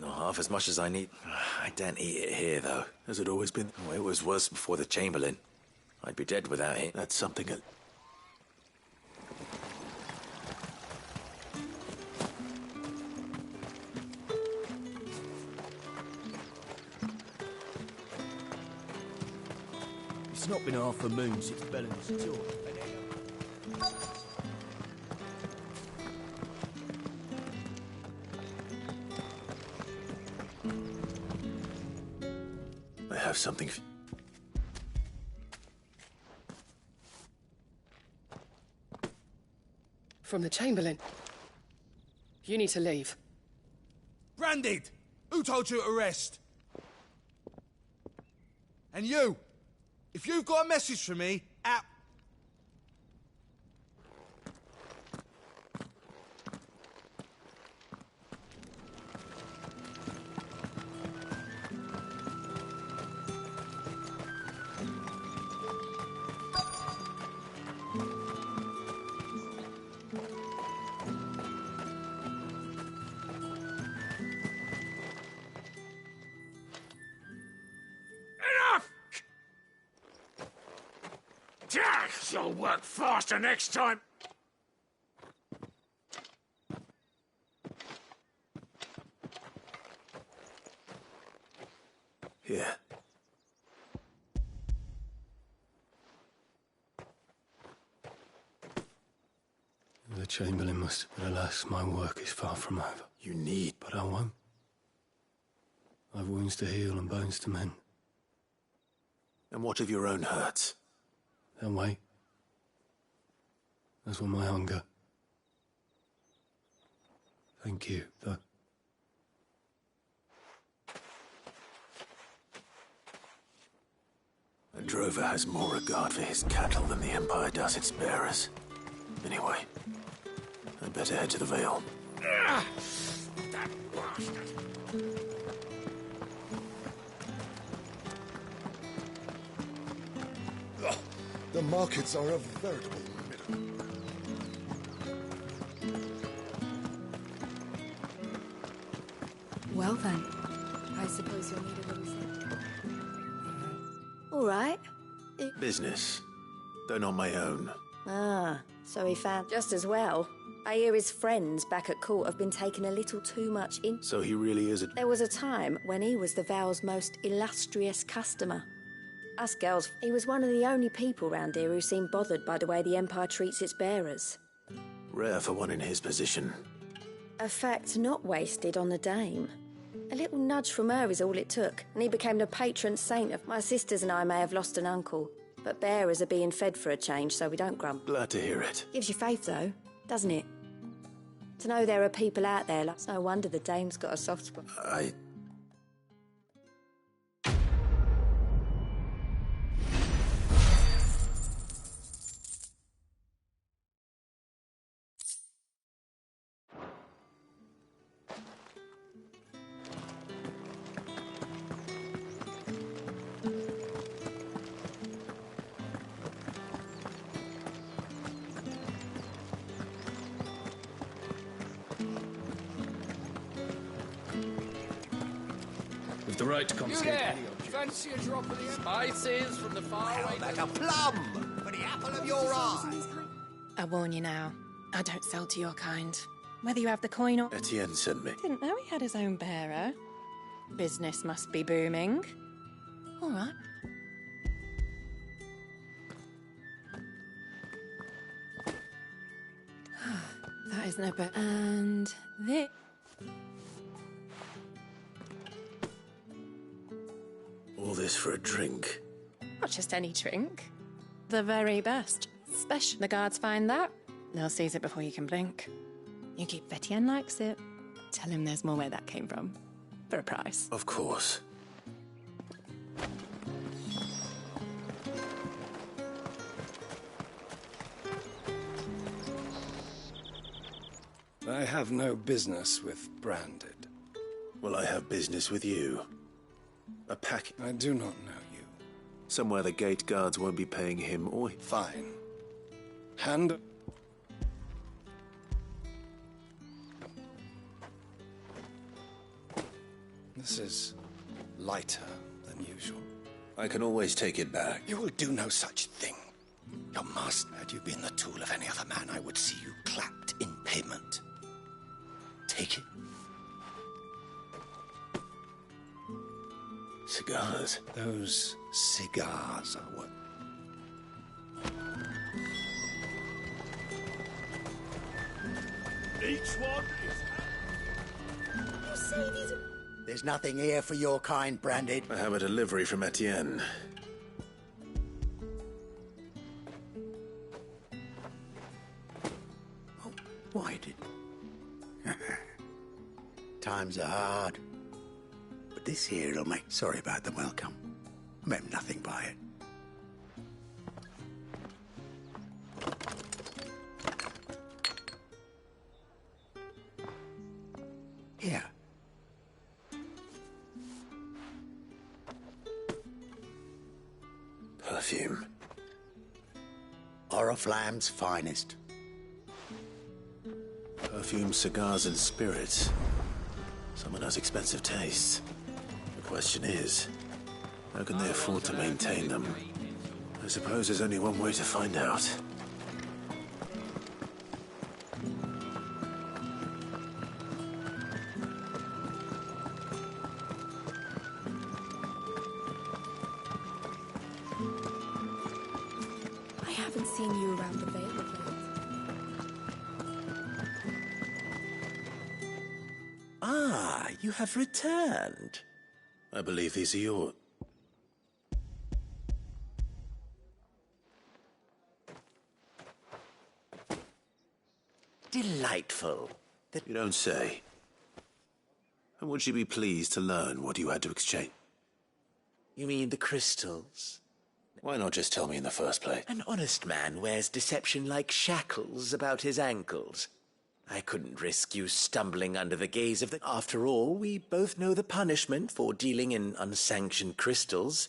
not half as much as I need. I don't eat it here, though. Has it always been? Oh, it was worse before the Chamberlain. I'd be dead without it. That's something. It's not been half a moon since Bellen's tour. I have something. From the Chamberlain. You need to leave. Branded! Who told you to rest? And you! If you've got a message for me, out. You'll work faster next time. Here. Chamberlain must, but alas, my work is far from over. You need... But I won't. I've wounds to heal and bones to mend. And what of your own hurts? They'll wait. As will my hunger. Thank you, though. A drover has more regard for his cattle than the Empire does its bearers. Anyway, I'd better head to the Vale. That bastard! The markets are a veritable middle. Well then, I suppose you'll need a little thing. All right. Business, though not my own. Ah, so he found just as well. I hear his friends back at court have been taking a little too much in. So he really is a... There was a time when he was the Vale's most illustrious customer. Us girls, he was one of the only people round here who seemed bothered by the way the Empire treats its bearers. Rare for one in his position. A fact not wasted on the dame. A little nudge from her is all it took, and he became the patron saint of... My sisters and I may have lost an uncle, but bearers are being fed for a change, so we don't grumble. Glad to hear it. Gives you faith, though, doesn't it? To know there are people out there, like... It's no wonder the dame's got a soft spot. The right to confiscate. You there! Fancy a drop of the spices from the far away. Like a plum for the apple of your eye. I warn you now, I don't sell to your kind. Whether you have the coin or... Etienne sent me. Didn't know he had his own bearer. Business must be booming. All right. That is no better. And this... All this for a drink. Not just any drink. The very best. Special. The guards find that, they'll seize it before you can blink. You keep Etienne likes it. Tell him there's more where that came from. For a price. Of course. I have no business with Branded. Well, I have business with you. A pack... I do not know you. Somewhere the gate guards won't be paying him or... Fine. Hand... This is lighter than usual. I can always take it back. You will do no such thing. Your master, had you been the tool of any other man, I would see you clapped in payment. Take it. Cigars. Those cigars are what... Each one is... You say these are... There's nothing here for your kind, Branded. I have a delivery from Etienne. Oh, why did... Times are hard. But this here'll make... Sorry about the welcome. I meant nothing by it. Here. Perfume. Oriflamme's finest. Perfume, cigars, and spirits. Someone has expensive tastes. The question is, how can they afford to maintain them? I suppose there's only one way to find out. I haven't seen you around the Vale of late. you have returned. I believe these are yours. Delightful. You don't say. And would you be pleased to learn what you had to exchange? You mean the crystals? Why not just tell me in the first place? An honest man wears deception like shackles about his ankles. I couldn't risk you stumbling under the gaze of the... After all, we both know the punishment for dealing in unsanctioned crystals.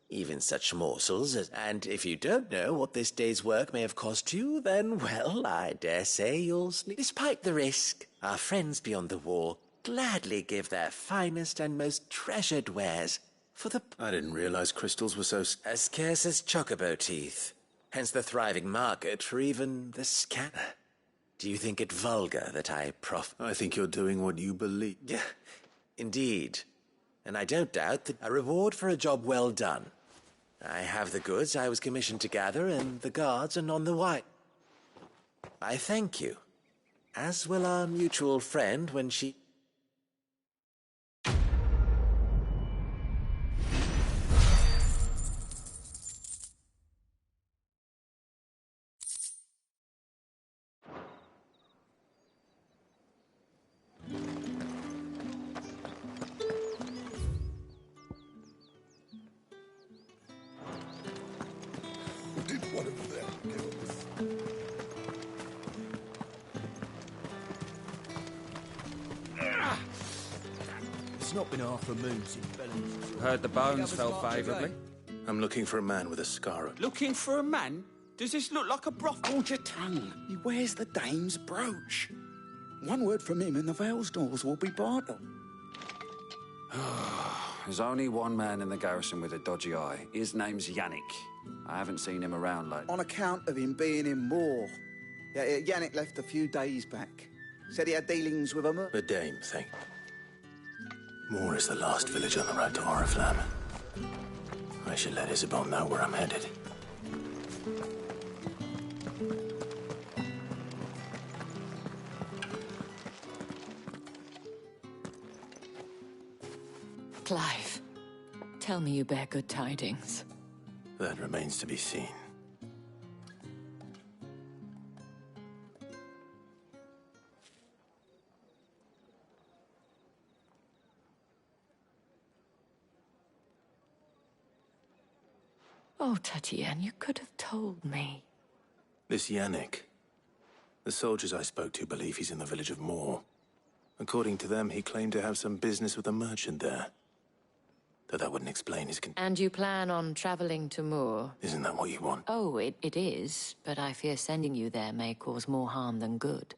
Even such morsels as... And if you don't know what this day's work may have cost you, then, well, I dare say you'll sleep. Despite the risk, our friends beyond the wall gladly give their finest and most treasured wares for the... I didn't realize crystals were so... As scarce as chocobo teeth. Hence the thriving market for even the scanner. Do you think it vulgar that I I think you're doing what you believe. Yeah, indeed. And I don't doubt that a reward for a job well done. I have the goods I was commissioned to gather, and the guards are none the wiser. I thank you. As will our mutual friend when she... It's not been half a moon since Belling's. Heard the bones fell favourably. I'm looking for a man with a scar. Looking for a man? Does this look like a broth? Hold your tongue. He wears the dame's brooch. One word from him and the Vale's doors will be barred. There's only one man in the garrison with a dodgy eye. His name's Yannick. I haven't seen him around lately. On account of him being in Moor. Yeah, Yannick left a few days back. Said he had dealings with a... A dame thing. Moor is the last village on the road to Oriflamme. I should let Isabel know where I'm headed. Clive, tell me you bear good tidings. That remains to be seen. Oh, Tatienne, you could have told me. This Yannick. The soldiers I spoke to believe he's in the village of Moor. According to them, he claimed to have some business with a merchant there. Though that wouldn't explain his... And you plan on travelling to Moor? Isn't that what you want? Oh, it is, but I fear sending you there may cause more harm than good.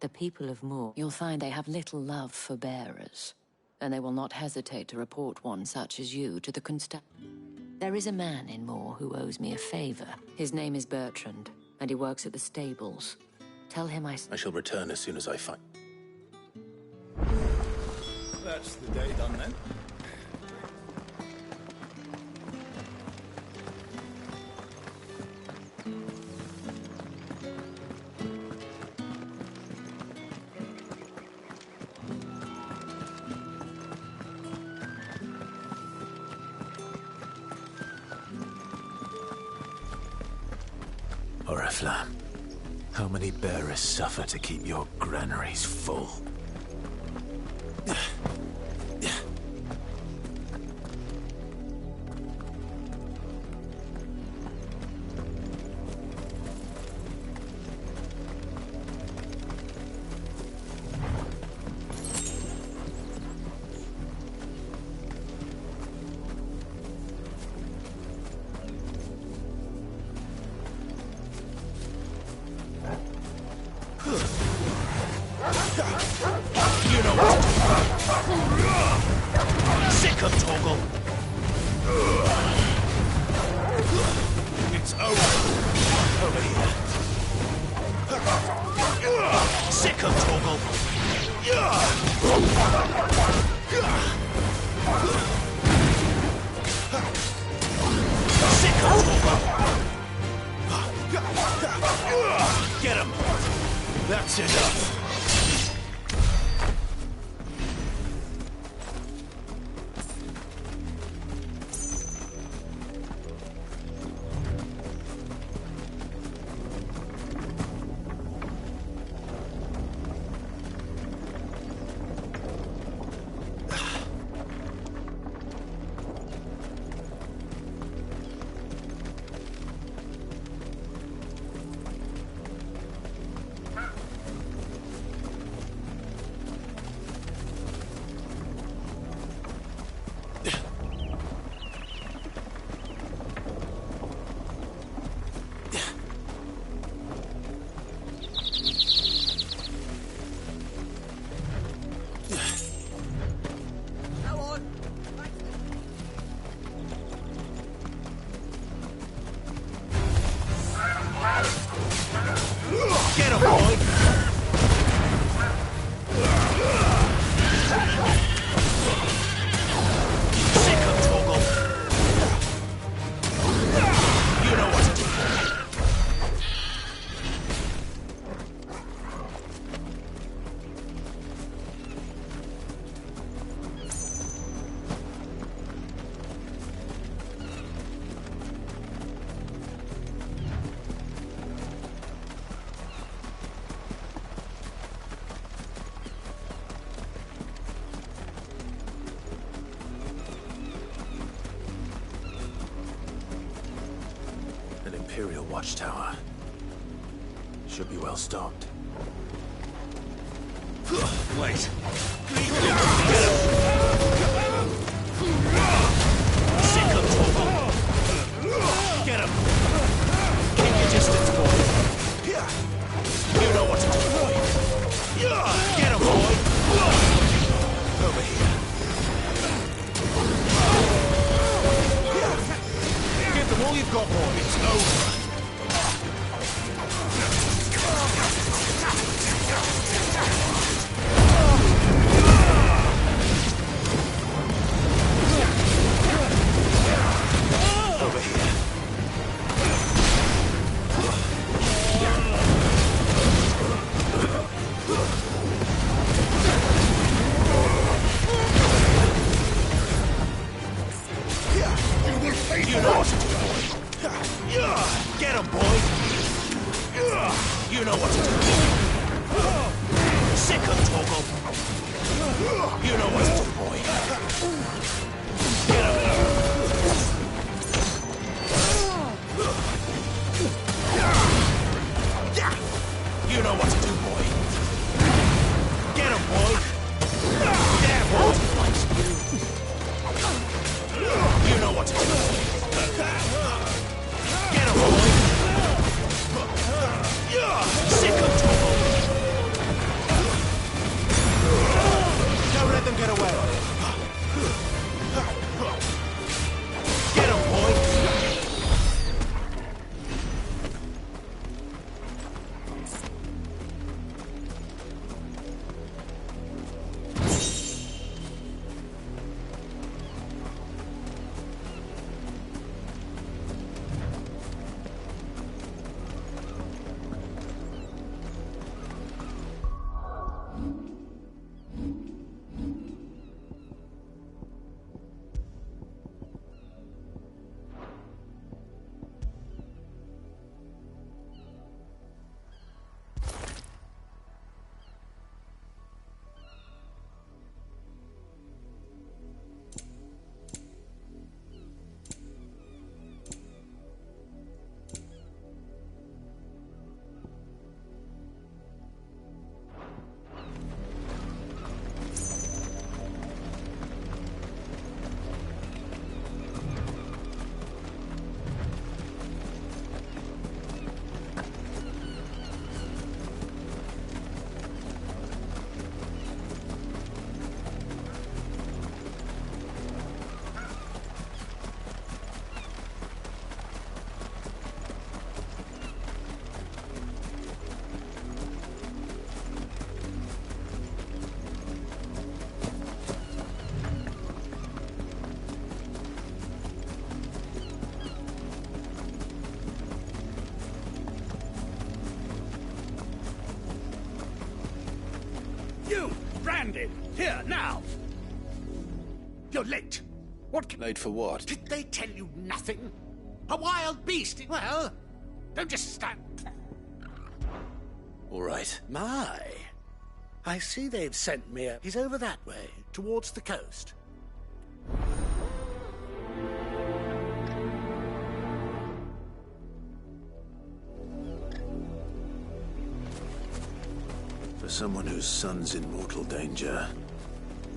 The people of Moor, you'll find they have little love for bearers, and they will not hesitate to report one such as you to the There is a man in Moor who owes me a favour. His name is Bertrand, and he works at the stables. Tell him I shall return as soon as I find... That's the day done then. Oriflamme, how many bearers suffer to keep your granaries full? Sick of Toggle! It's over. Over here. Sick of Toggle! Sick of Toggle! Get him! That's enough! Imperial Watchtower. Should be well stocked. Wait. Sick of Torval. Get him. Keep your distance, boy. You know what to do, boy. Get him, boy. Over here. Give them all you've got, boy. It's over. Over here. You know what to do, boy. Get him, boy. You know what to do. Sick of Torgal. You know what to do, boy. Get him. You know what to do, boy. Get him, boy. Yeah, boy. You know what to do. Get him, boy. Sick of trouble. Don't let them get away. Get him, boy. Branded! Here, now! You're late. What? Late for what? Did they tell you nothing? A wild beast! Well, don't just stand. All right. My. I see they've sent me a... He's over that way, towards the coast. For someone whose son's in mortal danger,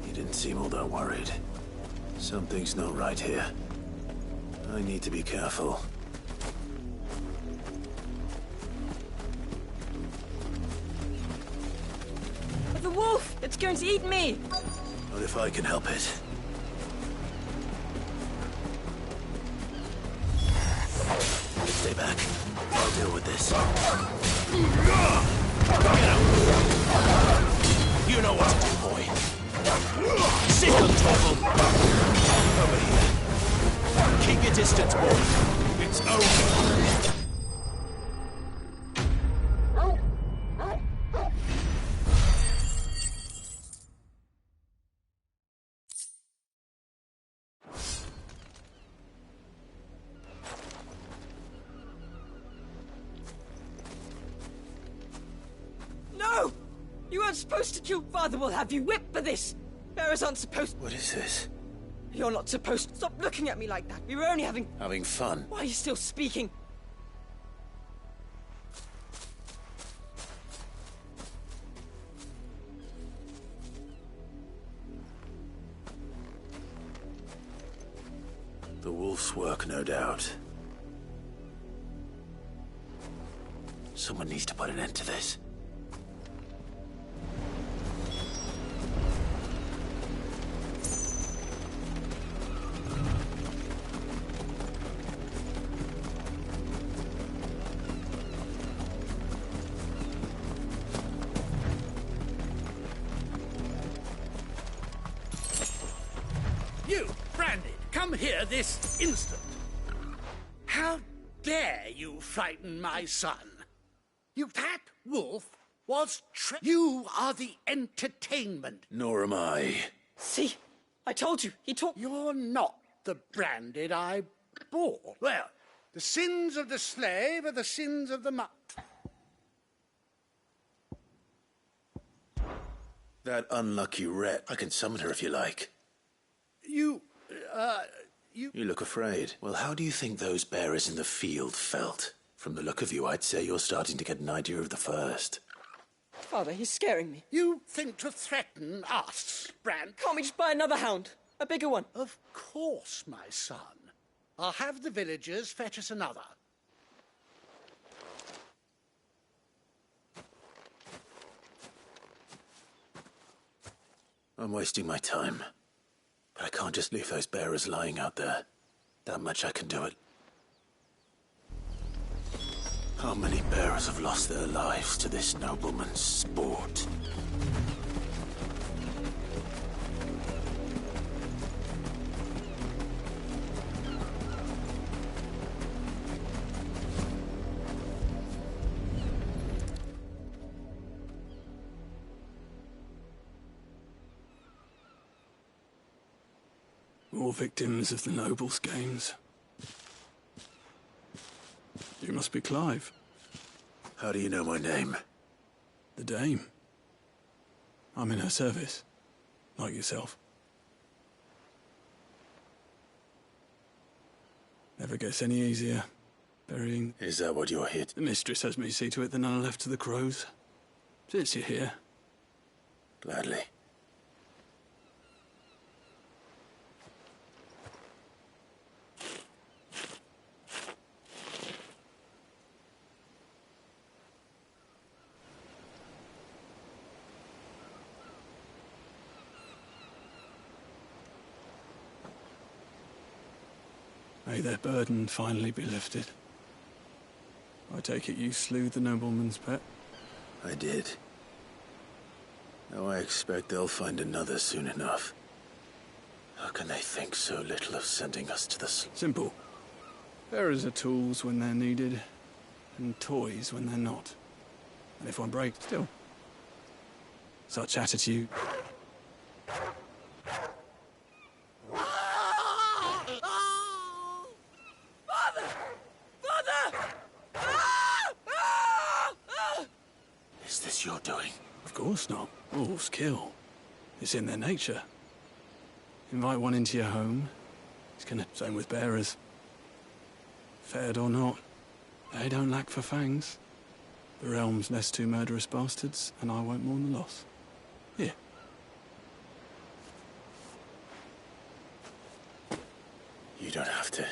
he didn't seem all that worried. Something's not right here. I need to be careful. The wolf! It's going to eat me! Not if I can help it. Stay back. I'll deal with this. You know what to do, boy. Sick of trouble. Over here. Keep your distance, boy. It's over. No! You weren't supposed to kill Father. We'll have you whipped for this. Bearers aren't supposed... What is this? You're not supposed to. Stop looking at me like that. We were only having... Having fun? Why are you still speaking? The wolf's work, no doubt. Someone needs to put an end to this. You, Branded, come here this instant. How dare you frighten my son? That wolf was You are the entertainment. Nor am I. See? I told you, he talked... You're not the Branded I bore. Well, the sins of the slave are the sins of the That unlucky rat. I can summon her if you like. You look afraid. Well, how do you think those bearers in the field felt? From the look of you, I'd say you're starting to get an idea of the first. Father, he's scaring me. You think to threaten us, Brand? Can't we just buy another hound? A bigger one? Of course, my son. I'll have the villagers fetch us another. I'm wasting my time. But I can't just leave those bearers lying out there. That much I can do it. How many bearers have lost their lives to this nobleman's sport? More victims of the nobles' games. You must be Clive. How do you know my name? The Dame. I'm in her service, like yourself. Never gets any easier, burying... Is that what you're here to... The mistress has me see to it that none are left to the crows. Since you're here. Gladly. May their burden finally be lifted. I take it you slew the nobleman's pet? I did. Now I expect they'll find another soon enough. How can they think so little of sending us to the... Simple. Bearers are tools when they're needed, and toys when they're not. And if one breaks, still. Such attitude... Is this your doing? Of course not. Wolves kill. It's in their nature. Invite one into your home, he's gonna... Same with bearers. Fed or not, they don't lack for fangs. The realm's less two murderous bastards, and I won't mourn the loss. Here. You don't have to.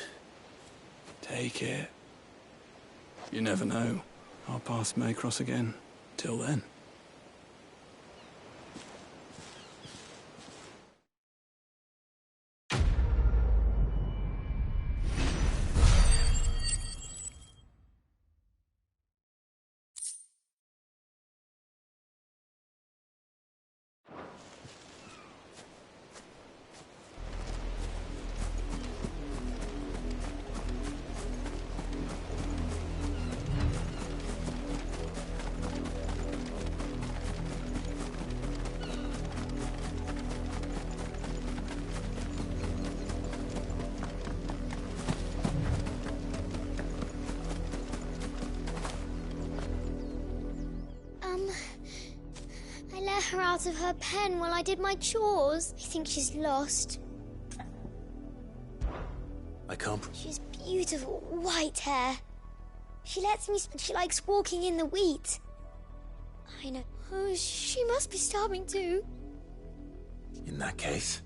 Take it. You never know. Our paths may cross again. Till then. I let her out of her pen while I did my chores. I think she's lost. I can't... She's beautiful white hair. She lets me... She likes walking in the wheat. I know. Oh, she must be starving too. In that case...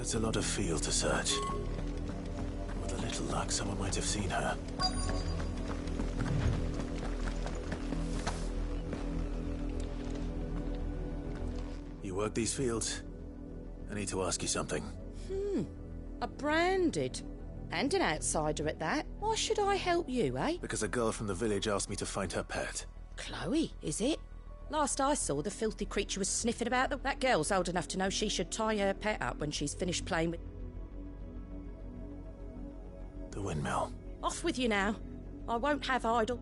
It's a lot of field to search. With a little luck, someone might have seen her. You work these fields? I need to ask you something. A branded. And an outsider at that. Why should I help you, eh? Because a girl from the village asked me to find her pet. Chloe, is it? Last I saw, the filthy creature was sniffing about them. That girl's old enough to know she should tie her pet up when she's finished playing with... The windmill. Off with you now. I won't have idle.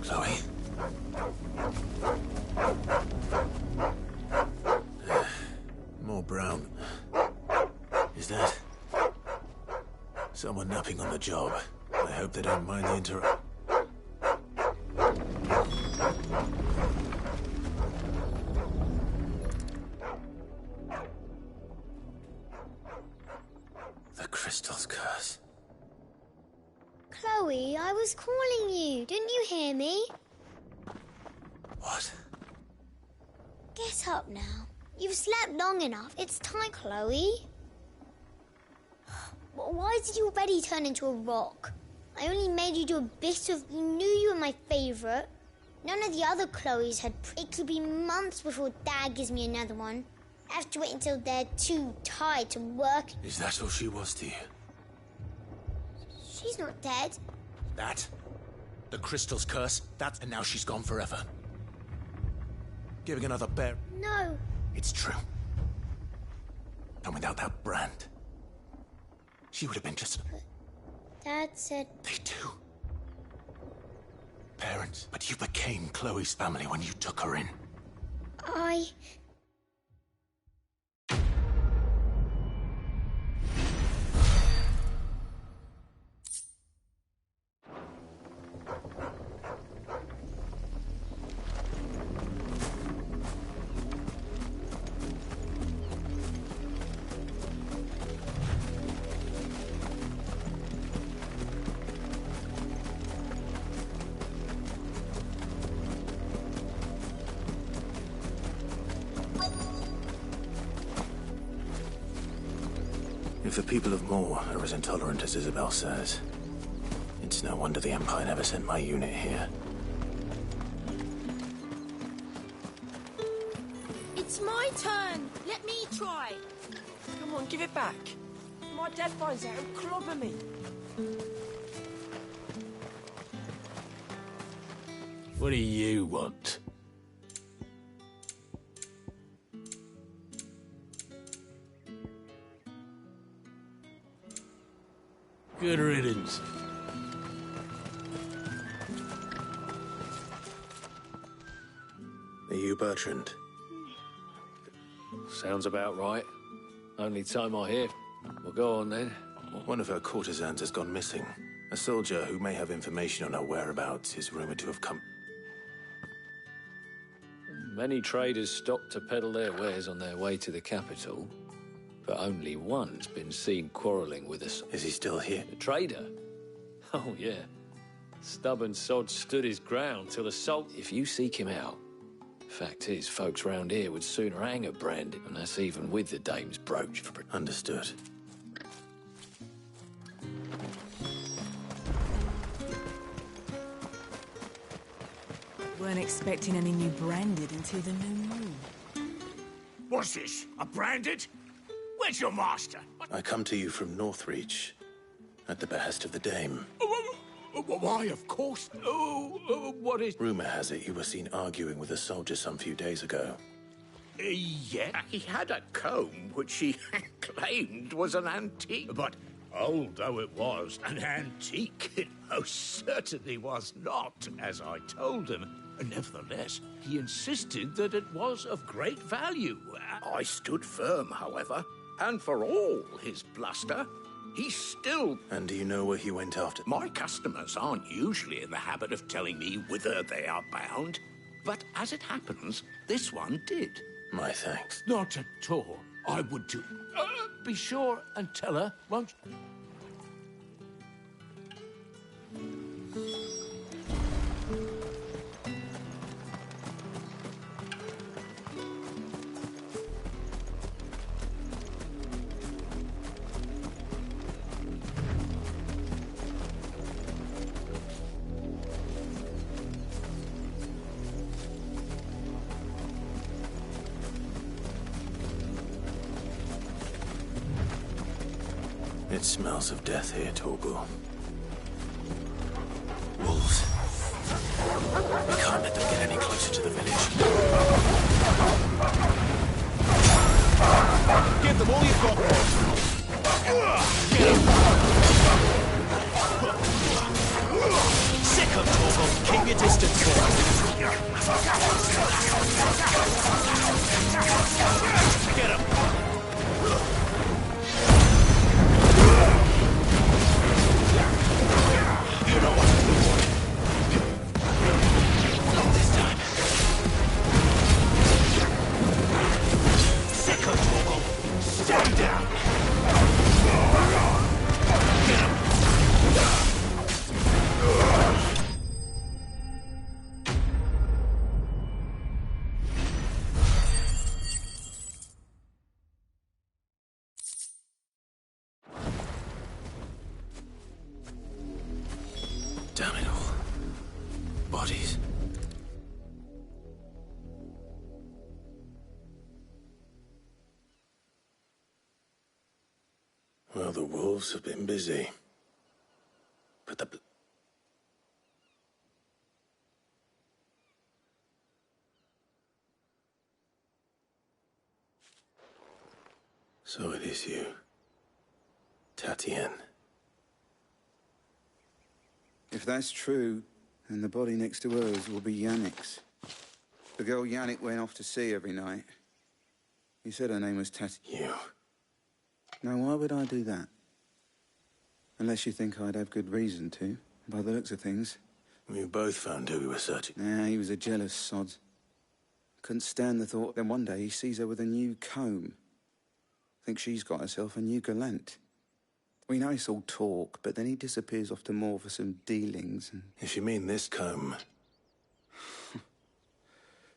Chloe? More brown. Is that... someone napping on the job? I hope they don't mind the interrupt. The crystal's curse. Chloe, I was calling you. Didn't you hear me? What? Get up now. You've slept long enough. It's time, Chloe. Why did you already turn into a rock? I only made you do a bit of... You knew you were my favourite. None of the other Chloes had... It could be months before Dad gives me another one. I have to wait until they're too tired to work. Is that all she was to you? She's not dead. That? The crystal's curse? That, and now she's gone forever. Giving another bear... No. It's true. And without that brand, she would have been just... Dad said... They do. Parents. But you became Chloe's family when you took her in. I... If the people of Moor are as intolerant as Isabel says, it's no wonder the Empire never sent my unit here. It's my turn. Let me try. Come on, give it back. If my dad finds out, he'll clobber me. What do you want? Good riddance. Are you Bertrand? Sounds about right. Only time I hear. Well, go on then. One of her courtesans has gone missing. A soldier who may have information on her whereabouts is rumored to have come... Many traders stopped to peddle their wares on their way to the capital, but only one's been seen quarrelling with us. Is he still here? The trader? Oh, yeah. Stubborn sod stood his ground till the salt... If you seek him out, fact is, folks round here would sooner hang a brand, and that's even with the dame's brooch for... Understood. Weren't expecting any new branded until the new moon. What's this? A branded? Where's your master? I come to you from Northreach, at the behest of the Dame. Why, of course. What is... Rumor has it you were seen arguing with a soldier some few days ago. Yeah, he had a comb which he claimed was an antique. But old though it was, an antique it most certainly was not, as I told him. Nevertheless, he insisted that it was of great value. I stood firm, however, and for all his bluster, he still... And do you know where he went after? My customers aren't usually in the habit of telling me whither they are bound, but as it happens, this one did. My thanks. Not at all. I would do... be sure and tell her, won't you? It smells of death here, Torgal. Wolves. We can't let them get any closer to the village. Give them all you've got. Get 'em. Sick of Torgal. Keep your distance. Get 'em. You know what to do. Not this time. Sick of Torgal. Stay down. Get him. Damn it all. Bodies. Well, the wolves have been busy. But the... So it is you, Tatienne. If that's true, then the body next to hers will be Yannick's. The girl Yannick went off to see every night. You said her name was You. Now, why would I do that? Unless you think I'd have good reason to, by the looks of things. We both found who we were searching. Nah, he was a jealous sod. Couldn't stand the thought that one day he sees her with a new comb. Thinks she's got herself a new gallant. We know it's all talk, but then he disappears off to more for some dealings and... If you mean this comb...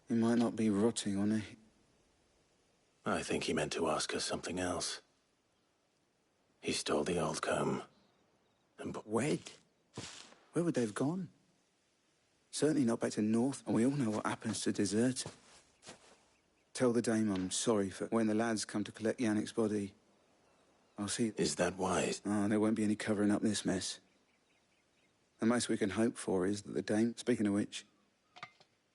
He might not be rotting on it. I think he meant to ask us something else. He stole the old comb. And... Wed? Where would they have gone? Certainly not back to North, and we all know what happens to desert. Tell the dame I'm sorry for when the lads come to collect Yannick's body. I'll see... Is that wise? Oh, there won't be any covering up this mess. The most we can hope for is that the dame... Speaking of which,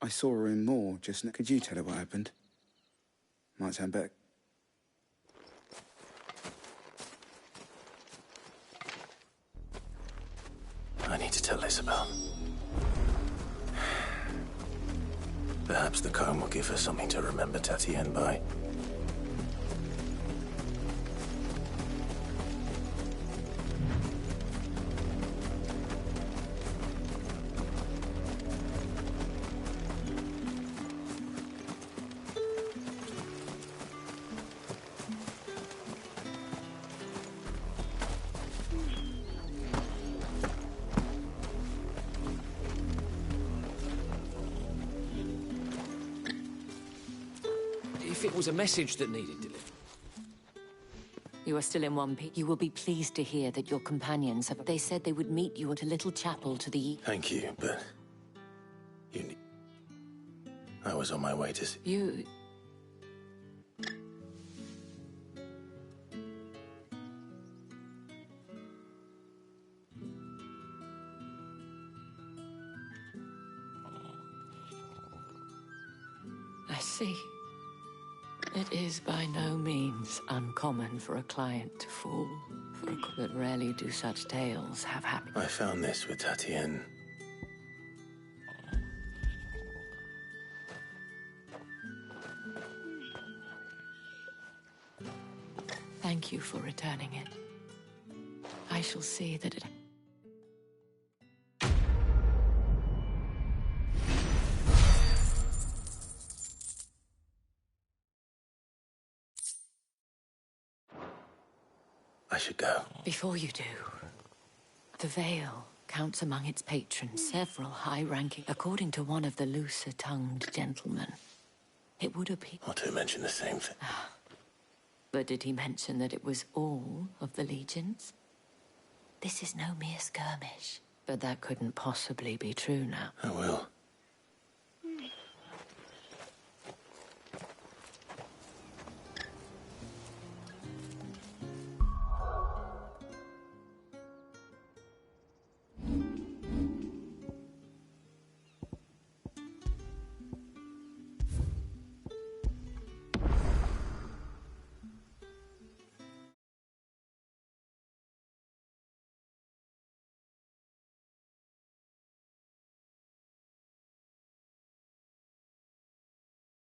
I saw her in Moor just now. Could you tell her what happened? Might sound better. I need to tell Isabel. Perhaps the comb will give her something to remember Tatienne by. If it was a message that needed delivered. You are still in one piece. You will be pleased to hear that your companions have... They said they would meet you at a little chapel to the east. Thank you, but... You need... I was on my way to see... You... I see. It is by no means uncommon for a client to fall, but rarely do such tales have happened. I found this with Tatienne. Thank you for returning it. I shall see that it... I should go. Before you do, the Vale counts among its patrons several high-ranking, according to one of the looser-tongued gentlemen. It would appear... Or to mention the same thing. But did he mention that it was all of the legions? This is no mere skirmish. But that couldn't possibly be true now. I will.